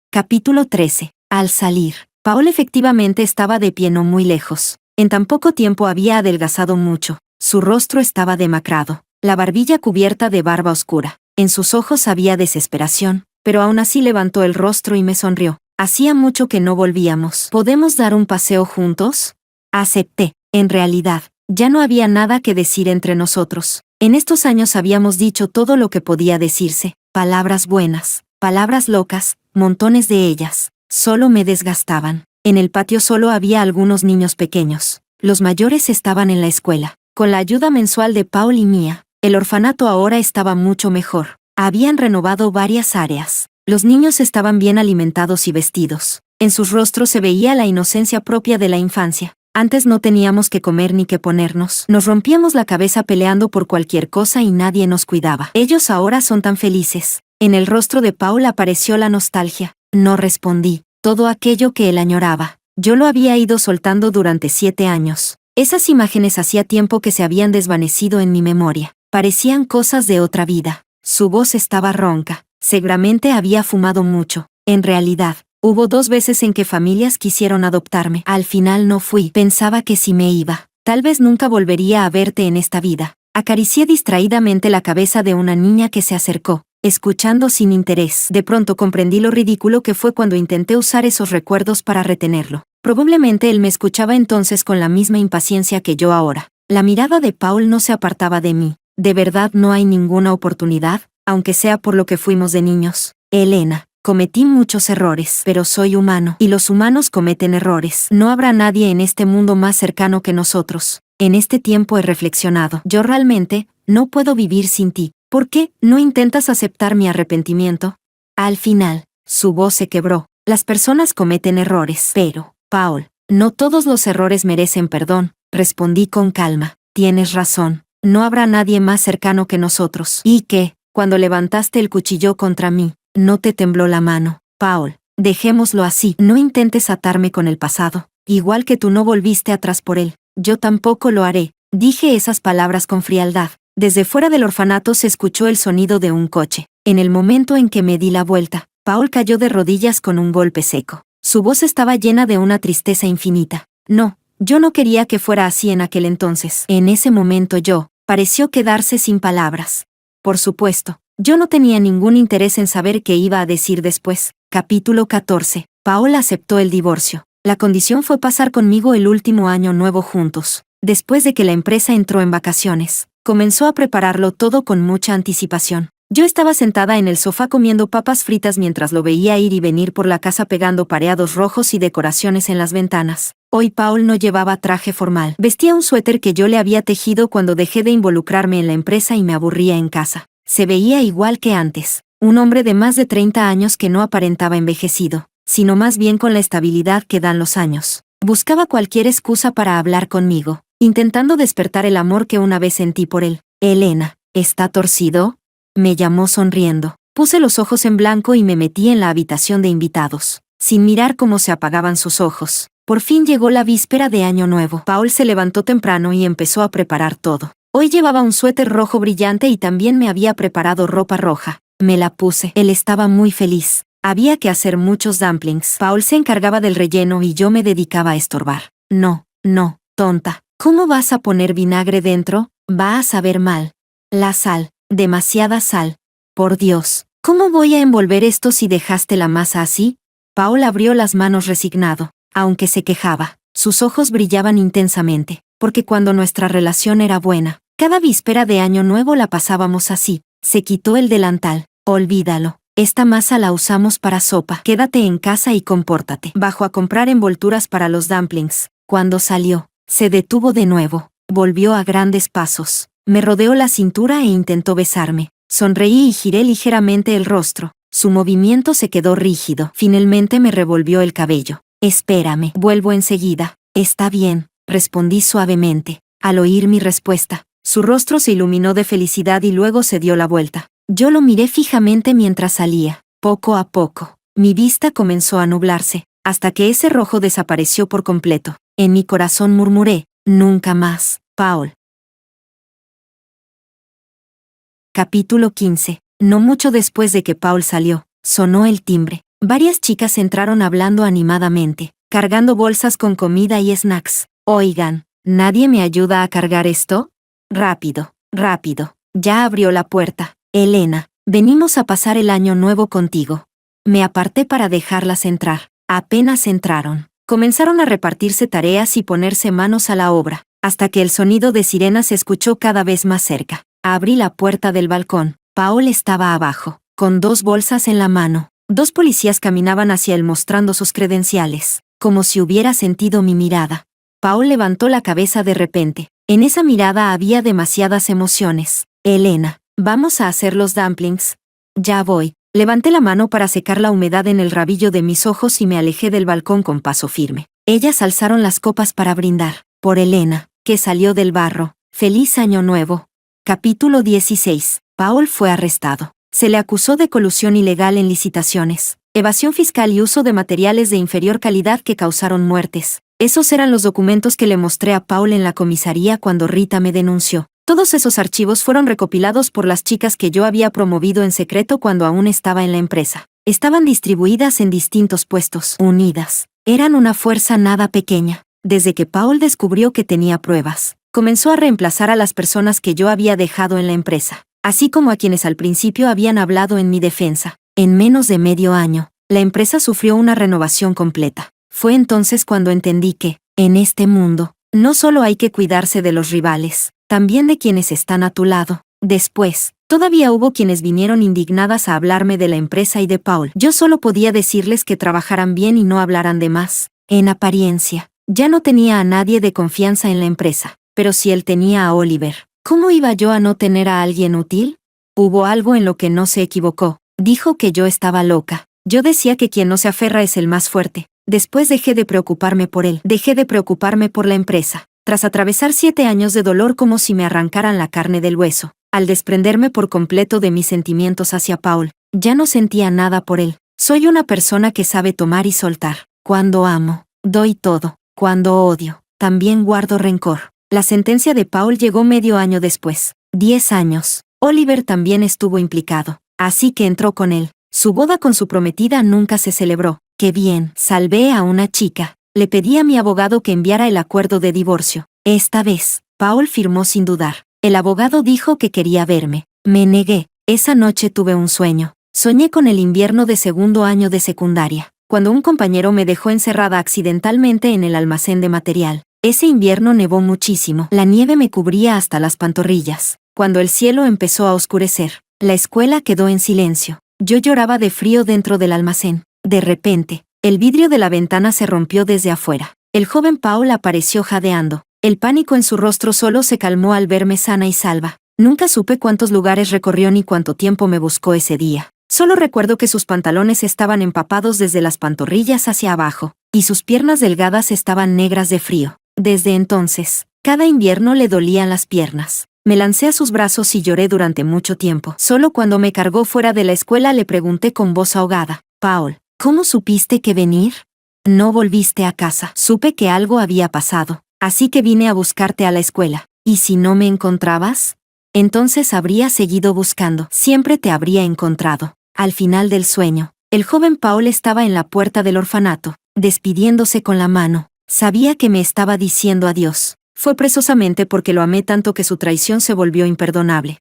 Capítulo 13. Al salir, Paul efectivamente estaba de pie no muy lejos. En tan poco tiempo había adelgazado mucho. Su rostro estaba demacrado, la barbilla cubierta de barba oscura. En sus ojos había desesperación, pero aún así levantó el rostro y me sonrió. Hacía mucho que no volvíamos. ¿Podemos dar un paseo juntos? Acepté. En realidad, ya no había nada que decir entre nosotros. En estos años habíamos dicho todo lo que podía decirse. Palabras buenas, palabras locas, montones de ellas. Solo me desgastaban. En el patio solo había algunos niños pequeños. Los mayores estaban en la escuela. Con la ayuda mensual de Paul y mía, el orfanato ahora estaba mucho mejor. Habían renovado varias áreas. Los niños estaban bien alimentados y vestidos. En sus rostros se veía la inocencia propia de la infancia. Antes no teníamos que comer ni que ponernos. Nos rompíamos la cabeza peleando por cualquier cosa y nadie nos cuidaba. Ellos ahora son tan felices. En el rostro de Paul apareció la nostalgia. No respondí. Todo aquello que él añoraba. Yo lo había ido soltando durante 7 años. Esas imágenes hacía tiempo que se habían desvanecido en mi memoria. Parecían cosas de otra vida. Su voz estaba ronca. Seguramente había fumado mucho. En realidad, hubo 2 veces en que familias quisieron adoptarme. Al final no fui. Pensaba que si me iba, tal vez nunca volvería a verte en esta vida. Acaricié distraídamente la cabeza de una niña que se acercó, escuchando sin interés. De pronto comprendí lo ridículo que fue cuando intenté usar esos recuerdos para retenerlo. Probablemente él me escuchaba entonces con la misma impaciencia que yo ahora. La mirada de Paul no se apartaba de mí. ¿De verdad no hay ninguna oportunidad? Aunque sea por lo que fuimos de niños. Elena, cometí muchos errores, pero soy humano, y los humanos cometen errores. No habrá nadie en este mundo más cercano que nosotros. En este tiempo he reflexionado. Yo realmente no puedo vivir sin ti. ¿Por qué no intentas aceptar mi arrepentimiento? Al final, su voz se quebró. Las personas cometen errores. Pero, Paul, no todos los errores merecen perdón. Respondí con calma. Tienes razón. No habrá nadie más cercano que nosotros. ¿Y qué? Cuando levantaste el cuchillo contra mí, ¿no te tembló la mano? Paul, dejémoslo así. No intentes atarme con el pasado. Igual que tú no volviste atrás por él, yo tampoco lo haré. Dije esas palabras con frialdad. Desde fuera del orfanato se escuchó el sonido de un coche. En el momento en que me di la vuelta, Paul cayó de rodillas con un golpe seco. Su voz estaba llena de una tristeza infinita. No, yo no quería que fuera así en aquel entonces. En ese momento pareció quedarse sin palabras. Por supuesto, yo no tenía ningún interés en saber qué iba a decir después. Capítulo 14. Paul aceptó el divorcio. La condición fue pasar conmigo el último año nuevo juntos. Después de que la empresa entró en vacaciones, comenzó a prepararlo todo con mucha anticipación. Yo estaba sentada en el sofá comiendo papas fritas mientras lo veía ir y venir por la casa pegando pareados rojos y decoraciones en las ventanas. Hoy Paul no llevaba traje formal. Vestía un suéter que yo le había tejido cuando dejé de involucrarme en la empresa y me aburría en casa. Se veía igual que antes. Un hombre de más de 30 años que no aparentaba envejecido, sino más bien con la estabilidad que dan los años. Buscaba cualquier excusa para hablar conmigo, intentando despertar el amor que una vez sentí por él. Elena, ¿está torcido? Me llamó sonriendo. Puse los ojos en blanco y me metí en la habitación de invitados, sin mirar cómo se apagaban sus ojos. Por fin llegó la víspera de Año Nuevo. Paul se levantó temprano y empezó a preparar todo. Hoy llevaba un suéter rojo brillante y también me había preparado ropa roja. Me la puse. Él estaba muy feliz. Había que hacer muchos dumplings. Paul se encargaba del relleno y yo me dedicaba a estorbar. No, No, tonta. ¿Cómo vas a poner vinagre dentro? Va a saber mal. La sal, demasiada sal. Por Dios, ¿cómo voy a envolver esto si dejaste la masa así? Paul abrió las manos resignado, aunque se quejaba. Sus ojos brillaban intensamente, porque cuando nuestra relación era buena, cada víspera de Año Nuevo la pasábamos así. Se quitó el delantal. Olvídalo. Esta masa la usamos para sopa. Quédate en casa y compórtate. Bajó a comprar envolturas para los dumplings. Cuando salió, se detuvo de nuevo. Volvió a grandes pasos. Me rodeó la cintura e intentó besarme. Sonreí y giré ligeramente el rostro. Su movimiento se quedó rígido. Finalmente me revolvió el cabello. Espérame, vuelvo enseguida. Está bien, respondí suavemente. Al oír mi respuesta, su rostro se iluminó de felicidad y luego se dio la vuelta. Yo lo miré fijamente mientras salía. Poco a poco, mi vista comenzó a nublarse, hasta que ese rojo desapareció por completo. En mi corazón murmuré, nunca más, Paul. Capítulo 15. No mucho después de que Paul salió, sonó el timbre. Varias chicas entraron hablando animadamente, cargando bolsas con comida y snacks. Oigan, ¿nadie me ayuda a cargar esto? Rápido, rápido. Ya abrió la puerta. Elena, venimos a pasar el Año Nuevo contigo. Me aparté para dejarlas entrar. Apenas entraron, comenzaron a repartirse tareas y ponerse manos a la obra, hasta que el sonido de sirenas se escuchó cada vez más cerca. Abrí la puerta del balcón. Paul estaba abajo, con 2 bolsas en la mano. 2 policías caminaban hacia él mostrando sus credenciales, como si hubiera sentido mi mirada. Paul levantó la cabeza de repente. En esa mirada había demasiadas emociones. Elena, ¿vamos a hacer los dumplings? Ya voy. Levanté la mano para secar la humedad en el rabillo de mis ojos y me alejé del balcón con paso firme. Ellas alzaron las copas para brindar. Por Elena, que salió del barro. ¡Feliz Año Nuevo! Capítulo 16. Paul fue arrestado. Se le acusó de colusión ilegal en licitaciones, evasión fiscal y uso de materiales de inferior calidad que causaron muertes. Esos eran los documentos que le mostré a Paul en la comisaría cuando Rita me denunció. Todos esos archivos fueron recopilados por las chicas que yo había promovido en secreto cuando aún estaba en la empresa. Estaban distribuidas en distintos puestos, unidas. Eran una fuerza nada pequeña. Desde que Paul descubrió que tenía pruebas, comenzó a reemplazar a las personas que yo había dejado en la empresa, así como a quienes al principio habían hablado en mi defensa. En menos de medio año, la empresa sufrió una renovación completa. Fue entonces cuando entendí que, en este mundo, no solo hay que cuidarse de los rivales, también de quienes están a tu lado. Después, todavía hubo quienes vinieron indignadas a hablarme de la empresa y de Paul. Yo solo podía decirles que trabajaran bien y no hablaran de más. En apariencia, ya no tenía a nadie de confianza en la empresa, pero si él tenía a Oliver, ¿cómo iba yo a no tener a alguien útil? Hubo algo en lo que no se equivocó. Dijo que yo estaba loca. Yo decía que quien no se aferra es el más fuerte. Después dejé de preocuparme por él. Dejé de preocuparme por la empresa. Tras atravesar 7 años de dolor como si me arrancaran la carne del hueso, al desprenderme por completo de mis sentimientos hacia Paul, ya no sentía nada por él. Soy una persona que sabe tomar y soltar. Cuando amo, doy todo. Cuando odio, también guardo rencor. La sentencia de Paul llegó medio año después. 10 años. Oliver también estuvo implicado, así que entró con él. Su boda con su prometida nunca se celebró. ¡Qué bien! Salvé a una chica. Le pedí a mi abogado que enviara el acuerdo de divorcio. Esta vez, Paul firmó sin dudar. El abogado dijo que quería verme. Me negué. Esa noche tuve un sueño. Soñé con el invierno de segundo año de secundaria, cuando un compañero me dejó encerrada accidentalmente en el almacén de material. Ese invierno nevó muchísimo. La nieve me cubría hasta las pantorrillas. Cuando el cielo empezó a oscurecer, la escuela quedó en silencio. Yo lloraba de frío dentro del almacén. De repente, el vidrio de la ventana se rompió desde afuera. El joven Paul apareció jadeando. El pánico en su rostro solo se calmó al verme sana y salva. Nunca supe cuántos lugares recorrió ni cuánto tiempo me buscó ese día. Solo recuerdo que sus pantalones estaban empapados desde las pantorrillas hacia abajo, y sus piernas delgadas estaban negras de frío. Desde entonces, cada invierno le dolían las piernas. Me lancé a sus brazos y lloré durante mucho tiempo. Solo cuando me cargó fuera de la escuela le pregunté con voz ahogada: Paul, ¿cómo supiste que venir? No volviste a casa. Supe que algo había pasado, así que vine a buscarte a la escuela. ¿Y si no me encontrabas? Entonces habría seguido buscando. Siempre te habría encontrado. Al final del sueño, el joven Paul estaba en la puerta del orfanato, despidiéndose con la mano. Sabía que me estaba diciendo adiós. Fue precisamente porque lo amé tanto que su traición se volvió imperdonable.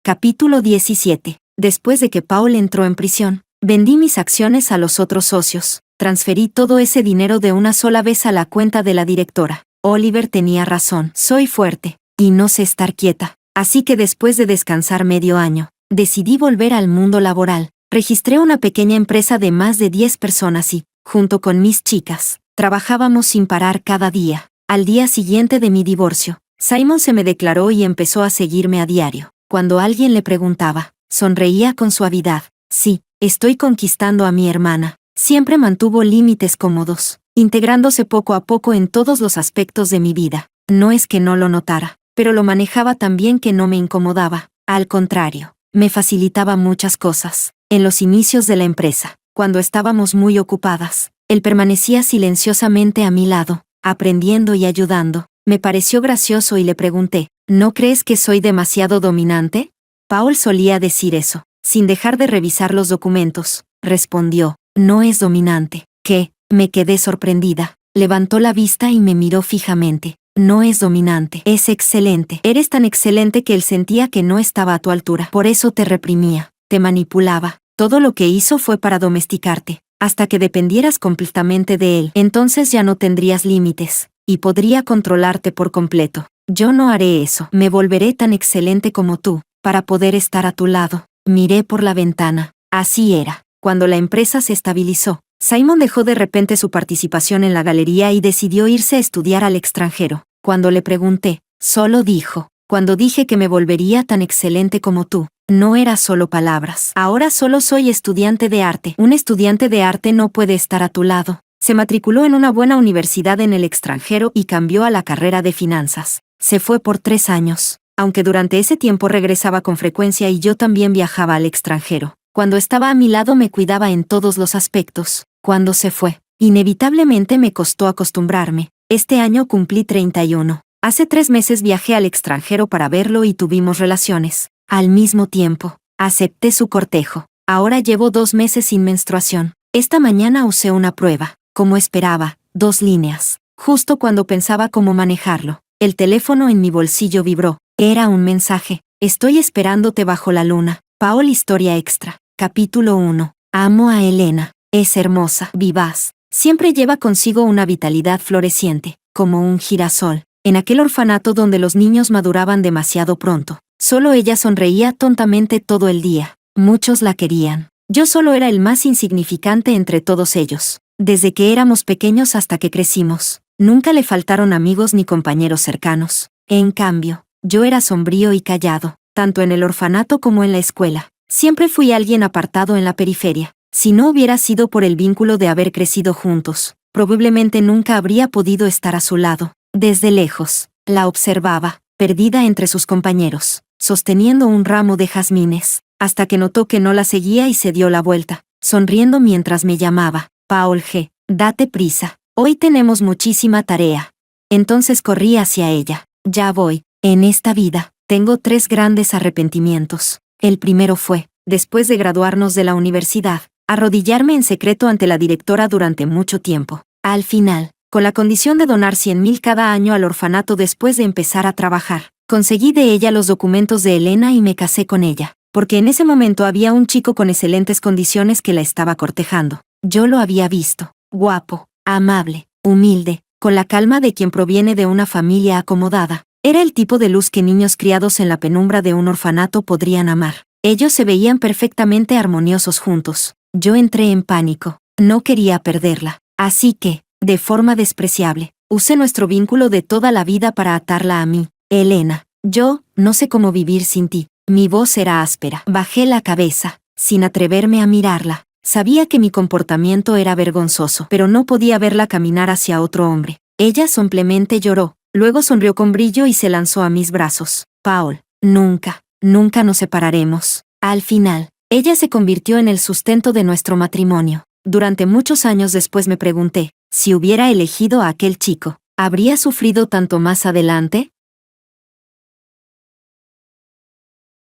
Capítulo 17. Después de que Paul entró en prisión, vendí mis acciones a los otros socios. Transferí todo ese dinero de una sola vez a la cuenta de la directora. Oliver tenía razón. Soy fuerte, y no sé estar quieta. Así que después de descansar medio año, decidí volver al mundo laboral. Registré una pequeña empresa de más de 10 personas y, junto con mis chicas, trabajábamos sin parar cada día. Al día siguiente de mi divorcio, Simon se me declaró y empezó a seguirme a diario. Cuando alguien le preguntaba, sonreía con suavidad. Sí, estoy conquistando a mi hermana. Siempre mantuvo límites cómodos, integrándose poco a poco en todos los aspectos de mi vida. No es que no lo notara, pero lo manejaba tan bien que no me incomodaba. Al contrario, me facilitaba muchas cosas. En los inicios de la empresa, cuando estábamos muy ocupadas, él permanecía silenciosamente a mi lado, aprendiendo y ayudando. Me pareció gracioso y le pregunté, ¿no crees que soy demasiado dominante? Paul solía decir eso, sin dejar de revisar los documentos. Respondió, no es dominante. ¿Qué? Me quedé sorprendida. Levantó la vista y me miró fijamente. No es dominante. Es excelente. Eres tan excelente que él sentía que no estaba a tu altura. Por eso te reprimía, te manipulaba. Todo lo que hizo fue para domesticarte, hasta que dependieras completamente de él. Entonces ya no tendrías límites, y podría controlarte por completo. Yo no haré eso. Me volveré tan excelente como tú, para poder estar a tu lado. Miré por la ventana. Así era. Cuando la empresa se estabilizó, Simon dejó de repente su participación en la galería y decidió irse a estudiar al extranjero. Cuando le pregunté, solo dijo, cuando dije que me volvería tan excelente como tú, no era solo palabras. Ahora solo soy estudiante de arte. Un estudiante de arte no puede estar a tu lado. Se matriculó en una buena universidad en el extranjero y cambió a la carrera de finanzas. Se fue por 3 años, aunque durante ese tiempo regresaba con frecuencia y yo también viajaba al extranjero. Cuando estaba a mi lado me cuidaba en todos los aspectos. Cuando se fue, inevitablemente me costó acostumbrarme. Este año cumplí 31. Hace 3 meses viajé al extranjero para verlo y tuvimos relaciones. Al mismo tiempo, acepté su cortejo. Ahora llevo 2 meses sin menstruación. Esta mañana usé una prueba. Como esperaba, 2 líneas. Justo cuando pensaba cómo manejarlo, el teléfono en mi bolsillo vibró. Era un mensaje. Estoy esperándote bajo la luna. Paul Historia Extra. Capítulo 1. Amo a Elena. Es hermosa, vivaz. Siempre lleva consigo una vitalidad floreciente, como un girasol. En aquel orfanato donde los niños maduraban demasiado pronto, solo ella sonreía tontamente todo el día. Muchos la querían. Yo solo era el más insignificante entre todos ellos. Desde que éramos pequeños hasta que crecimos, nunca le faltaron amigos ni compañeros cercanos. En cambio, yo era sombrío y callado, tanto en el orfanato como en la escuela. Siempre fui alguien apartado en la periferia. Si no hubiera sido por el vínculo de haber crecido juntos, probablemente nunca habría podido estar a su lado. Desde lejos, la observaba, perdida entre sus compañeros, sosteniendo un ramo de jazmines, hasta que notó que no la seguía y se dio la vuelta, sonriendo mientras me llamaba. Paul G., date prisa, hoy tenemos muchísima tarea. Entonces corrí hacia ella. Ya voy. En esta vida, tengo 3 grandes arrepentimientos. El primero fue, después de graduarnos de la universidad, arrodillarme en secreto ante la directora durante mucho tiempo. Al final, con la condición de donar 100,000 cada año al orfanato después de empezar a trabajar, conseguí de ella los documentos de Elena y me casé con ella, porque en ese momento había un chico con excelentes condiciones que la estaba cortejando. Yo lo había visto, guapo, amable, humilde, con la calma de quien proviene de una familia acomodada. Era el tipo de luz que niños criados en la penumbra de un orfanato podrían amar. Ellos se veían perfectamente armoniosos juntos. Yo entré en pánico. No quería perderla. Así que, de forma despreciable, usé nuestro vínculo de toda la vida para atarla a mí. Elena, yo no sé cómo vivir sin ti. Mi voz era áspera. Bajé la cabeza, sin atreverme a mirarla. Sabía que mi comportamiento era vergonzoso, pero no podía verla caminar hacia otro hombre. Ella simplemente lloró, luego sonrió con brillo y se lanzó a mis brazos. Paul, nunca nos separaremos. Al final, ella se convirtió en el sustento de nuestro matrimonio. Durante muchos años después me pregunté, si hubiera elegido a aquel chico, ¿habría sufrido tanto más adelante?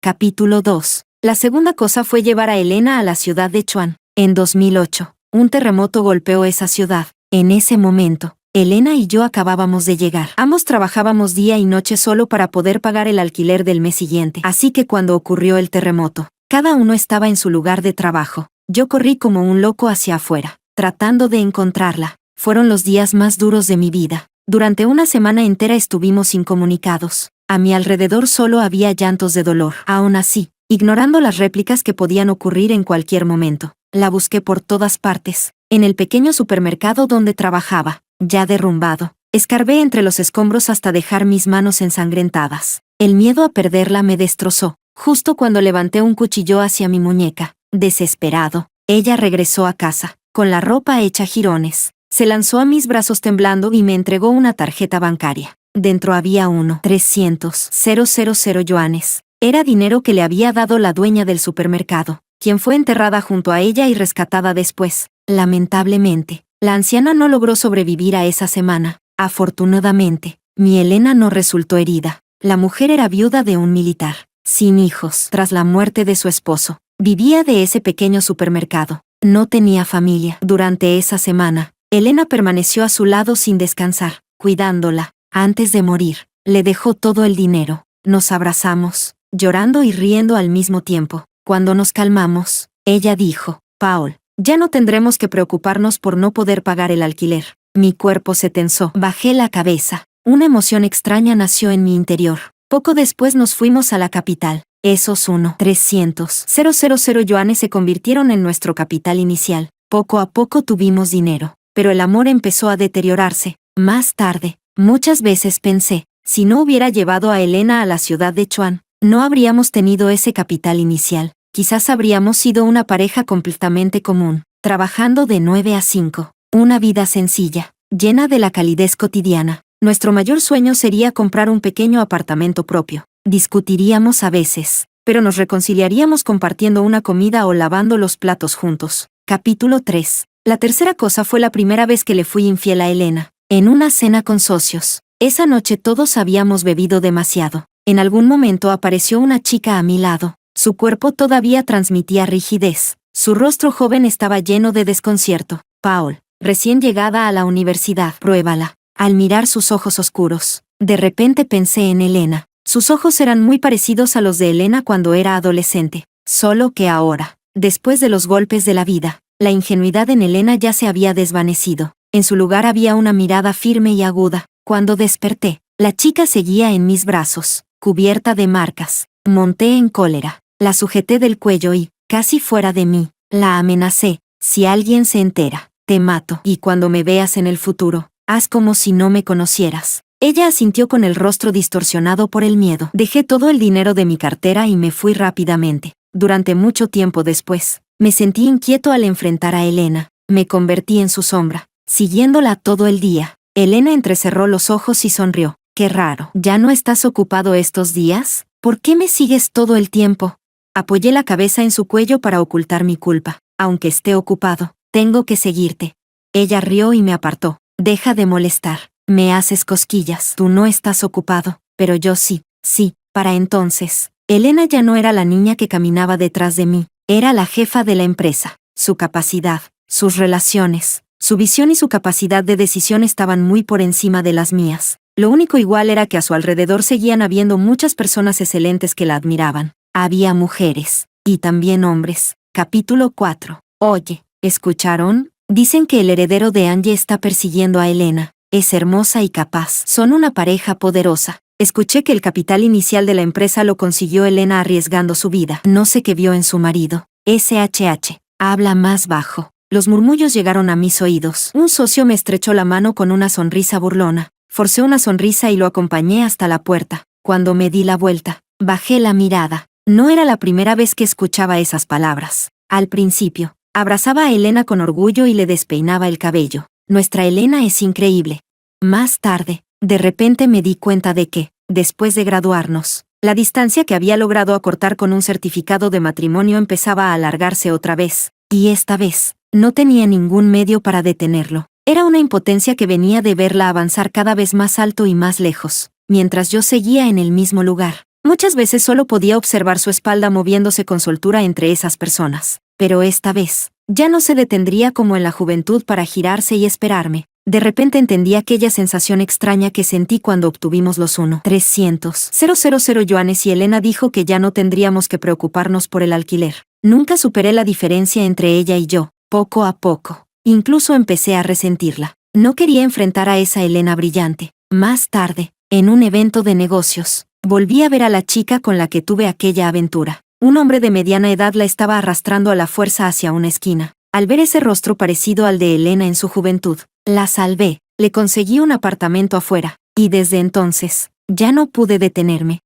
Capítulo 2. La segunda cosa fue llevar a Elena a la ciudad de Chuan. En 2008, Un terremoto golpeó esa ciudad. En ese momento, Elena y yo acabábamos de llegar. Ambos trabajábamos día y noche solo para poder pagar el alquiler del mes siguiente. Así que cuando ocurrió el terremoto, cada uno estaba en su lugar de trabajo. Yo corrí como un loco hacia afuera, tratando de encontrarla. Fueron los días más duros de mi vida. Durante una semana entera estuvimos incomunicados. A mi alrededor solo había llantos de dolor. Aún así, ignorando las réplicas que podían ocurrir en cualquier momento, la busqué por todas partes. En el pequeño supermercado donde trabajaba, ya derrumbado, escarbé entre los escombros hasta dejar mis manos ensangrentadas. El miedo a perderla me destrozó. Justo cuando levanté un cuchillo hacia mi muñeca, desesperado, ella regresó a casa, con la ropa hecha jirones. Se lanzó a mis brazos temblando y me entregó una tarjeta bancaria. Dentro había 300,000 yuanes. Era dinero que le había dado la dueña del supermercado, quien fue enterrada junto a ella y rescatada después. Lamentablemente, la anciana no logró sobrevivir a esa semana. Afortunadamente, mi Elena no resultó herida. La mujer era viuda de un militar, sin hijos. Tras la muerte de su esposo, vivía de ese pequeño supermercado. No tenía familia. Durante esa semana, Elena permaneció a su lado sin descansar, cuidándola. Antes de morir, le dejó todo el dinero. Nos abrazamos, llorando y riendo al mismo tiempo. Cuando nos calmamos, ella dijo: Paul, ya no tendremos que preocuparnos por no poder pagar el alquiler. Mi cuerpo se tensó. Bajé la cabeza. Una emoción extraña nació en mi interior. Poco después nos fuimos a la capital. Esos 300,000 yuanes se convirtieron en nuestro capital inicial. Poco a poco tuvimos dinero, pero el amor empezó a deteriorarse. Más tarde, muchas veces pensé, si no hubiera llevado a Elena a la ciudad de Chuan, no habríamos tenido ese capital inicial. Quizás habríamos sido una pareja completamente común, trabajando de 9 a 5. Una vida sencilla, llena de la calidez cotidiana. Nuestro mayor sueño sería comprar un pequeño apartamento propio. Discutiríamos a veces, pero nos reconciliaríamos compartiendo una comida o lavando los platos juntos. Capítulo 3. La tercera cosa fue la primera vez que le fui infiel a Elena, en una cena con socios. Esa noche todos habíamos bebido demasiado. En algún momento apareció una chica a mi lado. Su cuerpo todavía transmitía rigidez. Su rostro joven estaba lleno de desconcierto. Paul, recién llegada a la universidad, pruébala. Al mirar sus ojos oscuros, de repente pensé en Elena. Sus ojos eran muy parecidos a los de Elena cuando era adolescente, solo que ahora, después de los golpes de la vida, la ingenuidad en Elena ya se había desvanecido. En su lugar había una mirada firme y aguda. Cuando desperté, la chica seguía en mis brazos, cubierta de marcas. Monté en cólera, la sujeté del cuello y, casi fuera de mí, la amenacé: si alguien se entera, te mato. Y cuando me veas en el futuro, haz como si no me conocieras. Ella asintió con el rostro distorsionado por el miedo. Dejé todo el dinero de mi cartera y me fui rápidamente. Durante mucho tiempo después, me sentí inquieto al enfrentar a Elena. Me convertí en su sombra, siguiéndola todo el día. Elena entrecerró los ojos y sonrió. Qué raro. ¿Ya no estás ocupado estos días? ¿Por qué me sigues todo el tiempo? Apoyé la cabeza en su cuello para ocultar mi culpa. Aunque esté ocupado, tengo que seguirte. Ella rió y me apartó. Deja de molestar. Me haces cosquillas. Tú no estás ocupado, pero yo sí. Sí, para entonces, Elena ya no era la niña que caminaba detrás de mí. Era la jefa de la empresa. Su capacidad, sus relaciones, su visión y su capacidad de decisión estaban muy por encima de las mías. Lo único igual era que a su alrededor seguían habiendo muchas personas excelentes que la admiraban. Había mujeres, y también hombres. Capítulo 4. Oye, ¿escucharon? Dicen que el heredero de Angie está persiguiendo a Elena. Es hermosa y capaz. Son una pareja poderosa. Escuché que el capital inicial de la empresa lo consiguió Elena arriesgando su vida. No sé qué vio en su marido. SHH. Habla más bajo. Los murmullos llegaron a mis oídos. Un socio me estrechó la mano con una sonrisa burlona. Forcé una sonrisa y lo acompañé hasta la puerta. Cuando me di la vuelta, bajé la mirada. No era la primera vez que escuchaba esas palabras. Al principio, abrazaba a Elena con orgullo y le despeinaba el cabello. Nuestra Elena es increíble. Más tarde, de repente me di cuenta de que, después de graduarnos, la distancia que había logrado acortar con un certificado de matrimonio empezaba a alargarse otra vez. Y esta vez, no tenía ningún medio para detenerlo. Era una impotencia que venía de verla avanzar cada vez más alto y más lejos, mientras yo seguía en el mismo lugar. Muchas veces solo podía observar su espalda moviéndose con soltura entre esas personas. Pero esta vez, Ya no se detendría como en la juventud para girarse y esperarme. De repente entendí aquella sensación extraña que sentí cuando obtuvimos los 1.300.000 yuanes y Elena dijo que ya no tendríamos que preocuparnos por el alquiler. Nunca superé la diferencia entre ella y yo, poco a poco. Incluso empecé a resentirla. No quería enfrentar a esa Elena brillante. Más tarde, en un evento de negocios, volví a ver a la chica con la que tuve aquella aventura. Un hombre de mediana edad la estaba arrastrando a la fuerza hacia una esquina. Al ver ese rostro parecido al de Elena en su juventud, la salvé, le conseguí un apartamento afuera, y desde entonces, ya no pude detenerme.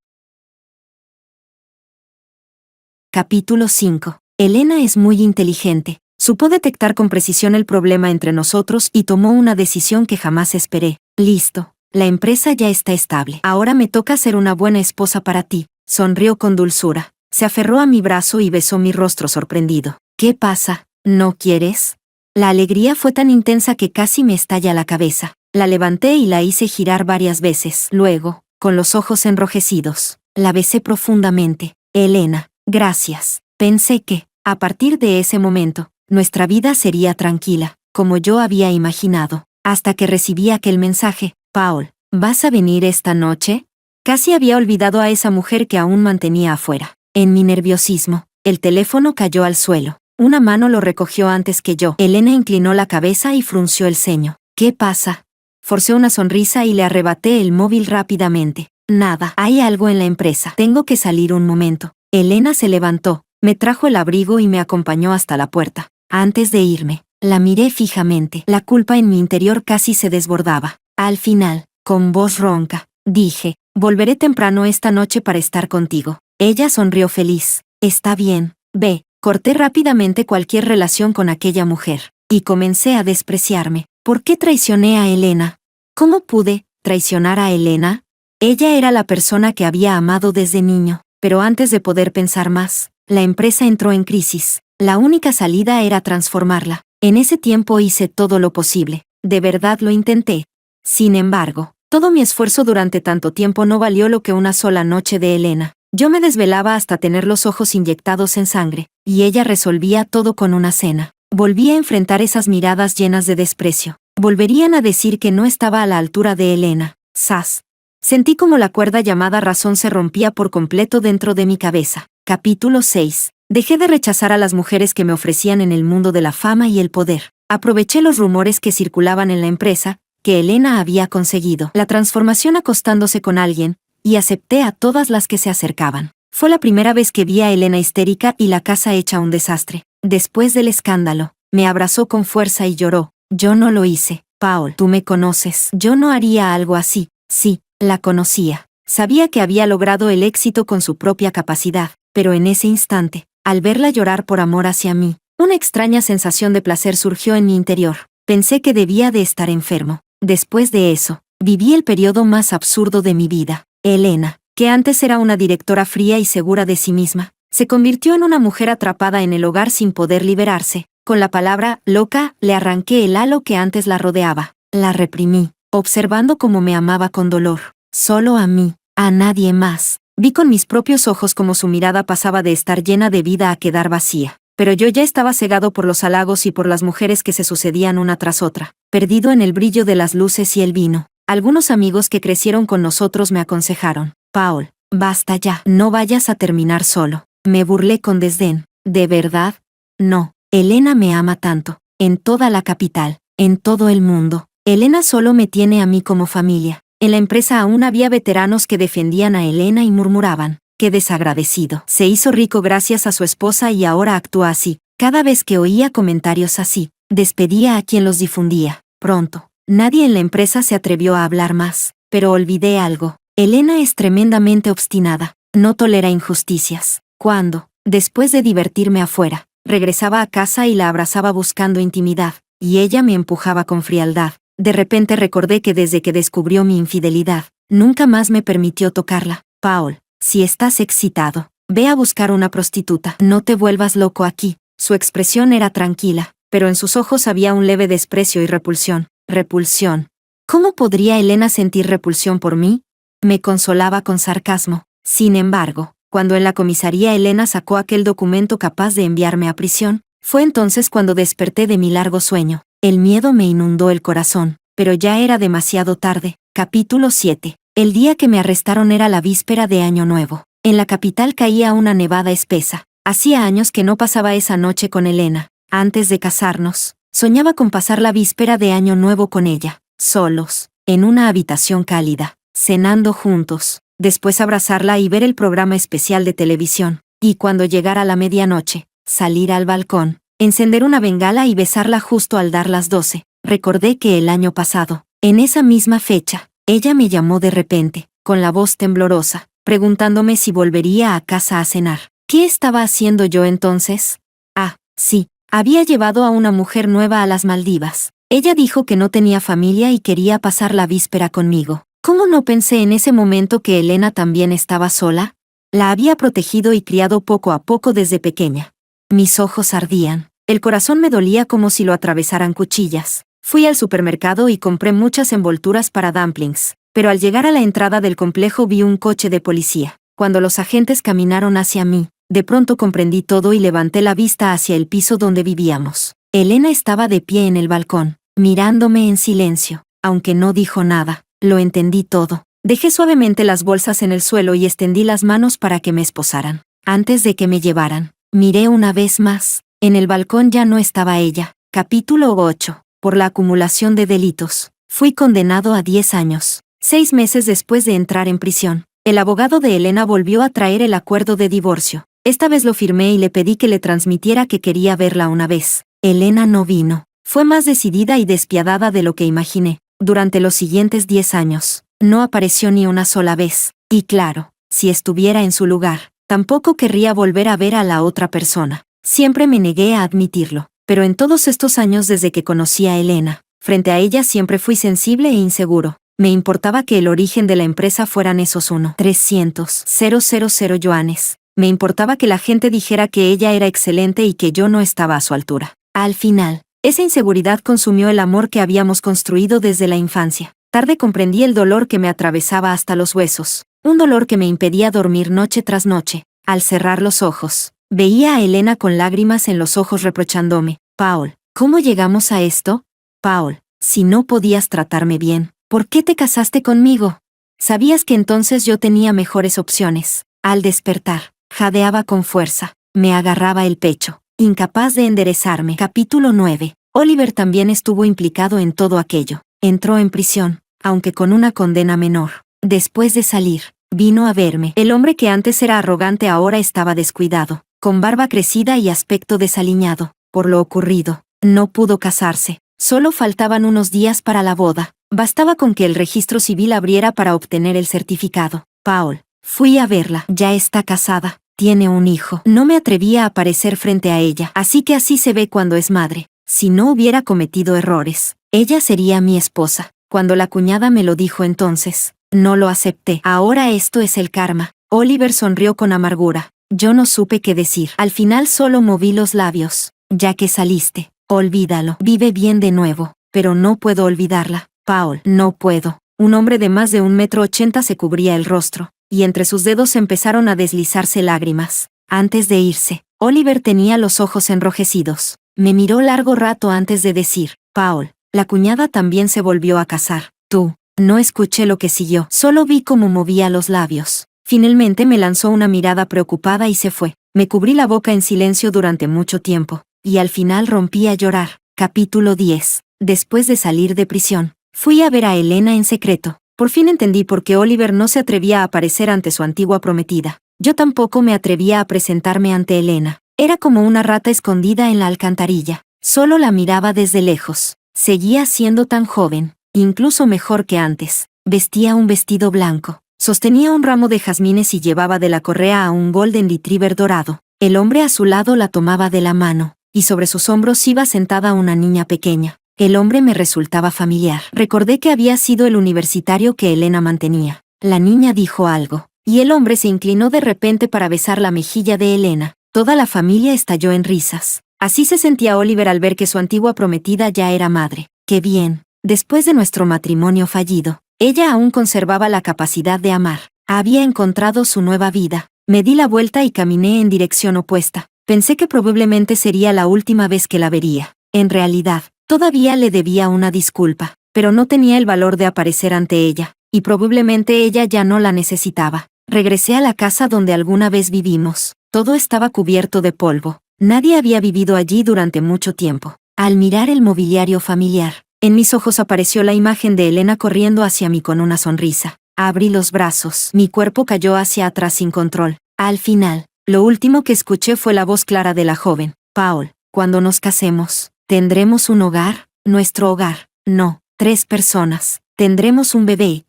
Capítulo 5. Elena es muy inteligente. Supo detectar con precisión el problema entre nosotros y tomó una decisión que jamás esperé. Listo, la empresa ya está estable. Ahora me toca ser una buena esposa para ti. Sonrió con dulzura. Se aferró a mi brazo y besó mi rostro sorprendido. ¿Qué pasa? ¿No quieres? La alegría fue tan intensa que casi me estalla la cabeza. La levanté y la hice girar varias veces. Luego, con los ojos enrojecidos, la besé profundamente. Elena, gracias. Pensé que, a partir de ese momento, nuestra vida sería tranquila, como yo había imaginado, hasta que recibí aquel mensaje. Paul, ¿vas a venir esta noche? Casi había olvidado a esa mujer que aún mantenía afuera. En mi nerviosismo, el teléfono cayó al suelo. Una mano lo recogió antes que yo. Elena inclinó la cabeza y frunció el ceño. ¿Qué pasa? Forcé una sonrisa y le arrebaté el móvil rápidamente. Nada, hay algo en la empresa. Tengo que salir un momento. Elena se levantó, me trajo el abrigo y me acompañó hasta la puerta. Antes de irme, la miré fijamente. La culpa en mi interior casi se desbordaba. Al final, con voz ronca, dije, volveré temprano esta noche para estar contigo. Ella sonrió feliz. Está bien, ve. Corté rápidamente cualquier relación con aquella mujer, y comencé a despreciarme. ¿Por qué traicioné a Elena? ¿Cómo pude traicionar a Elena? Ella era la persona que había amado desde niño, pero antes de poder pensar más, la empresa entró en crisis. La única salida era transformarla. En ese tiempo hice todo lo posible. De verdad lo intenté. Sin embargo, todo mi esfuerzo durante tanto tiempo no valió lo que una sola noche de Elena. Yo me desvelaba hasta tener los ojos inyectados en sangre, y ella resolvía todo con una cena. Volví a enfrentar esas miradas llenas de desprecio. Volverían a decir que no estaba a la altura de Elena. ¡Zas! Sentí como la cuerda llamada razón se rompía por completo dentro de mi cabeza. Capítulo 6. Dejé de rechazar a las mujeres que me ofrecían en el mundo de la fama y el poder. Aproveché los rumores que circulaban en la empresa, que Elena había conseguido la transformación acostándose con alguien, y acepté a todas las que se acercaban. Fue la primera vez que vi a Elena histérica y la casa hecha un desastre. Después del escándalo, me abrazó con fuerza y lloró. Yo no lo hice. Paul, tú me conoces. Yo no haría algo así. Sí, la conocía. Sabía que había logrado el éxito con su propia capacidad, pero en ese instante, al verla llorar por amor hacia mí, una extraña sensación de placer surgió en mi interior. Pensé que debía de estar enfermo. Después de eso, viví el periodo más absurdo de mi vida. Elena, que antes era una directora fría y segura de sí misma, se convirtió en una mujer atrapada en el hogar sin poder liberarse. Con la palabra loca, le arranqué el halo que antes la rodeaba. La reprimí, observando cómo me amaba con dolor. Solo a mí, a nadie más. Vi con mis propios ojos cómo su mirada pasaba de estar llena de vida a quedar vacía. Pero yo ya estaba cegado por los halagos y por las mujeres que se sucedían una tras otra, perdido en el brillo de las luces y el vino. Algunos amigos que crecieron con nosotros me aconsejaron, Paul, basta ya, no vayas a terminar solo. Me burlé con desdén. ¿De verdad? No, Elena me ama tanto, en toda la capital, en todo el mundo. Elena solo me tiene a mí como familia. En la empresa aún había veteranos que defendían a Elena y murmuraban, qué desagradecido. Se hizo rico gracias a su esposa y ahora actúa así. Cada vez que oía comentarios así, despedía a quien los difundía. Pronto, nadie en la empresa se atrevió a hablar más, pero olvidé algo. Elena es tremendamente obstinada, no tolera injusticias. Cuando, después de divertirme afuera, regresaba a casa y la abrazaba buscando intimidad, y ella me empujaba con frialdad, de repente recordé que desde que descubrió mi infidelidad, nunca más me permitió tocarla. Paul, si estás excitado, ve a buscar una prostituta. No te vuelvas loco aquí. Su expresión era tranquila, pero en sus ojos había un leve desprecio y repulsión. Repulsión. ¿Cómo podría Elena sentir repulsión por mí? Me consolaba con sarcasmo. Sin embargo, cuando en la comisaría Elena sacó aquel documento capaz de enviarme a prisión, Fue entonces cuando desperté de mi largo sueño. El miedo me inundó el corazón, pero ya era demasiado tarde. Capítulo 7. El día que me arrestaron era la víspera de Año Nuevo. En la capital caía una nevada espesa. Hacía años que no pasaba esa noche con Elena. Antes de casarnos, soñaba con pasar la víspera de Año Nuevo con ella, solos, en una habitación cálida, cenando juntos, después abrazarla y ver el programa especial de televisión, y cuando llegara la medianoche, salir al balcón, encender una bengala y besarla justo al dar las 12. Recordé que el año pasado, en esa misma fecha, ella me llamó de repente, con la voz temblorosa, preguntándome si volvería a casa a cenar. ¿Qué estaba haciendo yo entonces? Ah, sí, había llevado a una mujer nueva a las Maldivas. Ella dijo que no tenía familia y quería pasar la víspera conmigo. ¿Cómo no pensé en ese momento que Elena también estaba sola? La había protegido y criado poco a poco desde pequeña. Mis ojos ardían. El corazón me dolía como si lo atravesaran cuchillas. Fui al supermercado y compré muchas envolturas para dumplings, pero al llegar a la entrada del complejo vi un coche de policía. Cuando los agentes caminaron hacia mí, de pronto comprendí todo y levanté la vista hacia el piso donde vivíamos. Elena estaba de pie en el balcón, mirándome en silencio. Aunque no dijo nada, lo entendí todo. Dejé suavemente las bolsas en el suelo y extendí las manos para que me esposaran. Antes de que me llevaran, miré una vez más. En el balcón ya no estaba ella. Capítulo 8. Por la acumulación de delitos. Fui condenado a 10 años. 6 meses después de entrar en prisión, el abogado de Elena volvió a traer el acuerdo de divorcio. Esta vez lo firmé y le pedí que le transmitiera que quería verla una vez. Elena no vino. Fue más decidida y despiadada de lo que imaginé. Durante los siguientes 10 años, no apareció ni una sola vez. Y claro, si estuviera en su lugar, tampoco querría volver a ver a la otra persona. Siempre me negué a admitirlo. Pero en todos estos años desde que conocí a Elena, frente a ella siempre fui sensible e inseguro. Me importaba que el origen de la empresa fueran esos 1.300.000 yuanes. Me importaba que la gente dijera que ella era excelente y que yo no estaba a su altura. Al final, esa inseguridad consumió el amor que habíamos construido desde la infancia. Tarde comprendí el dolor que me atravesaba hasta los huesos, un dolor que me impedía dormir noche tras noche. Al cerrar los ojos, veía a Elena con lágrimas en los ojos reprochándome. Paul, ¿cómo llegamos a esto? Paul, si no podías tratarme bien, ¿por qué te casaste conmigo? Sabías que entonces yo tenía mejores opciones. Al despertar, jadeaba con fuerza, me agarraba el pecho, incapaz de enderezarme. Capítulo 9. Oliver también estuvo implicado en todo aquello. Entró en prisión, aunque con una condena menor. Después de salir, vino a verme. El hombre que antes era arrogante ahora estaba descuidado, con barba crecida y aspecto desaliñado. Por lo ocurrido, no pudo casarse. Solo faltaban unos días para la boda. Bastaba con que el registro civil abriera para obtener el certificado. Paul, fui a verla. Ya está casada. Tiene un hijo. No me atrevía a aparecer frente a ella. Así que así se ve cuando es madre. Si no hubiera cometido errores, ella sería mi esposa. Cuando la cuñada me lo dijo entonces, no lo acepté. Ahora esto es el karma. Oliver sonrió con amargura. Yo no supe qué decir. Al final solo moví los labios. Ya que saliste, olvídalo. Vive bien de nuevo. Pero no puedo olvidarla. Paul, no puedo. Un hombre de más de 1,80 m se cubría el rostro, y entre sus dedos empezaron a deslizarse lágrimas. Antes de irse, Oliver tenía los ojos enrojecidos. Me miró largo rato antes de decir, Paul, la cuñada también se volvió a casar. Tú. No escuché lo que siguió, solo vi cómo movía los labios. Finalmente me lanzó una mirada preocupada y se fue. Me cubrí la boca en silencio durante mucho tiempo, y al final rompí a llorar. Capítulo 10. Después de salir de prisión, fui a ver a Elena en secreto. Por fin entendí por qué Oliver no se atrevía a aparecer ante su antigua prometida. Yo tampoco me atrevía a presentarme ante Elena. Era como una rata escondida en la alcantarilla. Solo la miraba desde lejos. Seguía siendo tan joven, incluso mejor que antes. Vestía un vestido blanco. Sostenía un ramo de jazmines y llevaba de la correa a un golden retriever dorado. El hombre a su lado la tomaba de la mano, y sobre sus hombros iba sentada una niña pequeña. El hombre me resultaba familiar. Recordé que había sido el universitario que Elena mantenía. La niña dijo algo, y el hombre se inclinó de repente para besar la mejilla de Elena. Toda la familia estalló en risas. Así se sentía Oliver al ver que su antigua prometida ya era madre. ¡Qué bien! Después de nuestro matrimonio fallido, ella aún conservaba la capacidad de amar. Había encontrado su nueva vida. Me di la vuelta y caminé en dirección opuesta. Pensé que probablemente sería la última vez que la vería. En realidad, todavía le debía una disculpa, pero no tenía el valor de aparecer ante ella, y probablemente ella ya no la necesitaba. Regresé a la casa donde alguna vez vivimos. Todo estaba cubierto de polvo. Nadie había vivido allí durante mucho tiempo. Al mirar el mobiliario familiar, en mis ojos apareció la imagen de Elena corriendo hacia mí con una sonrisa. Abrí los brazos. Mi cuerpo cayó hacia atrás sin control. Al final, lo último que escuché fue la voz clara de la joven. Paul, cuando nos casemos, ¿tendremos un hogar? Nuestro hogar. No, 3 personas. Tendremos un bebé,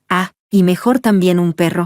y mejor también un perro.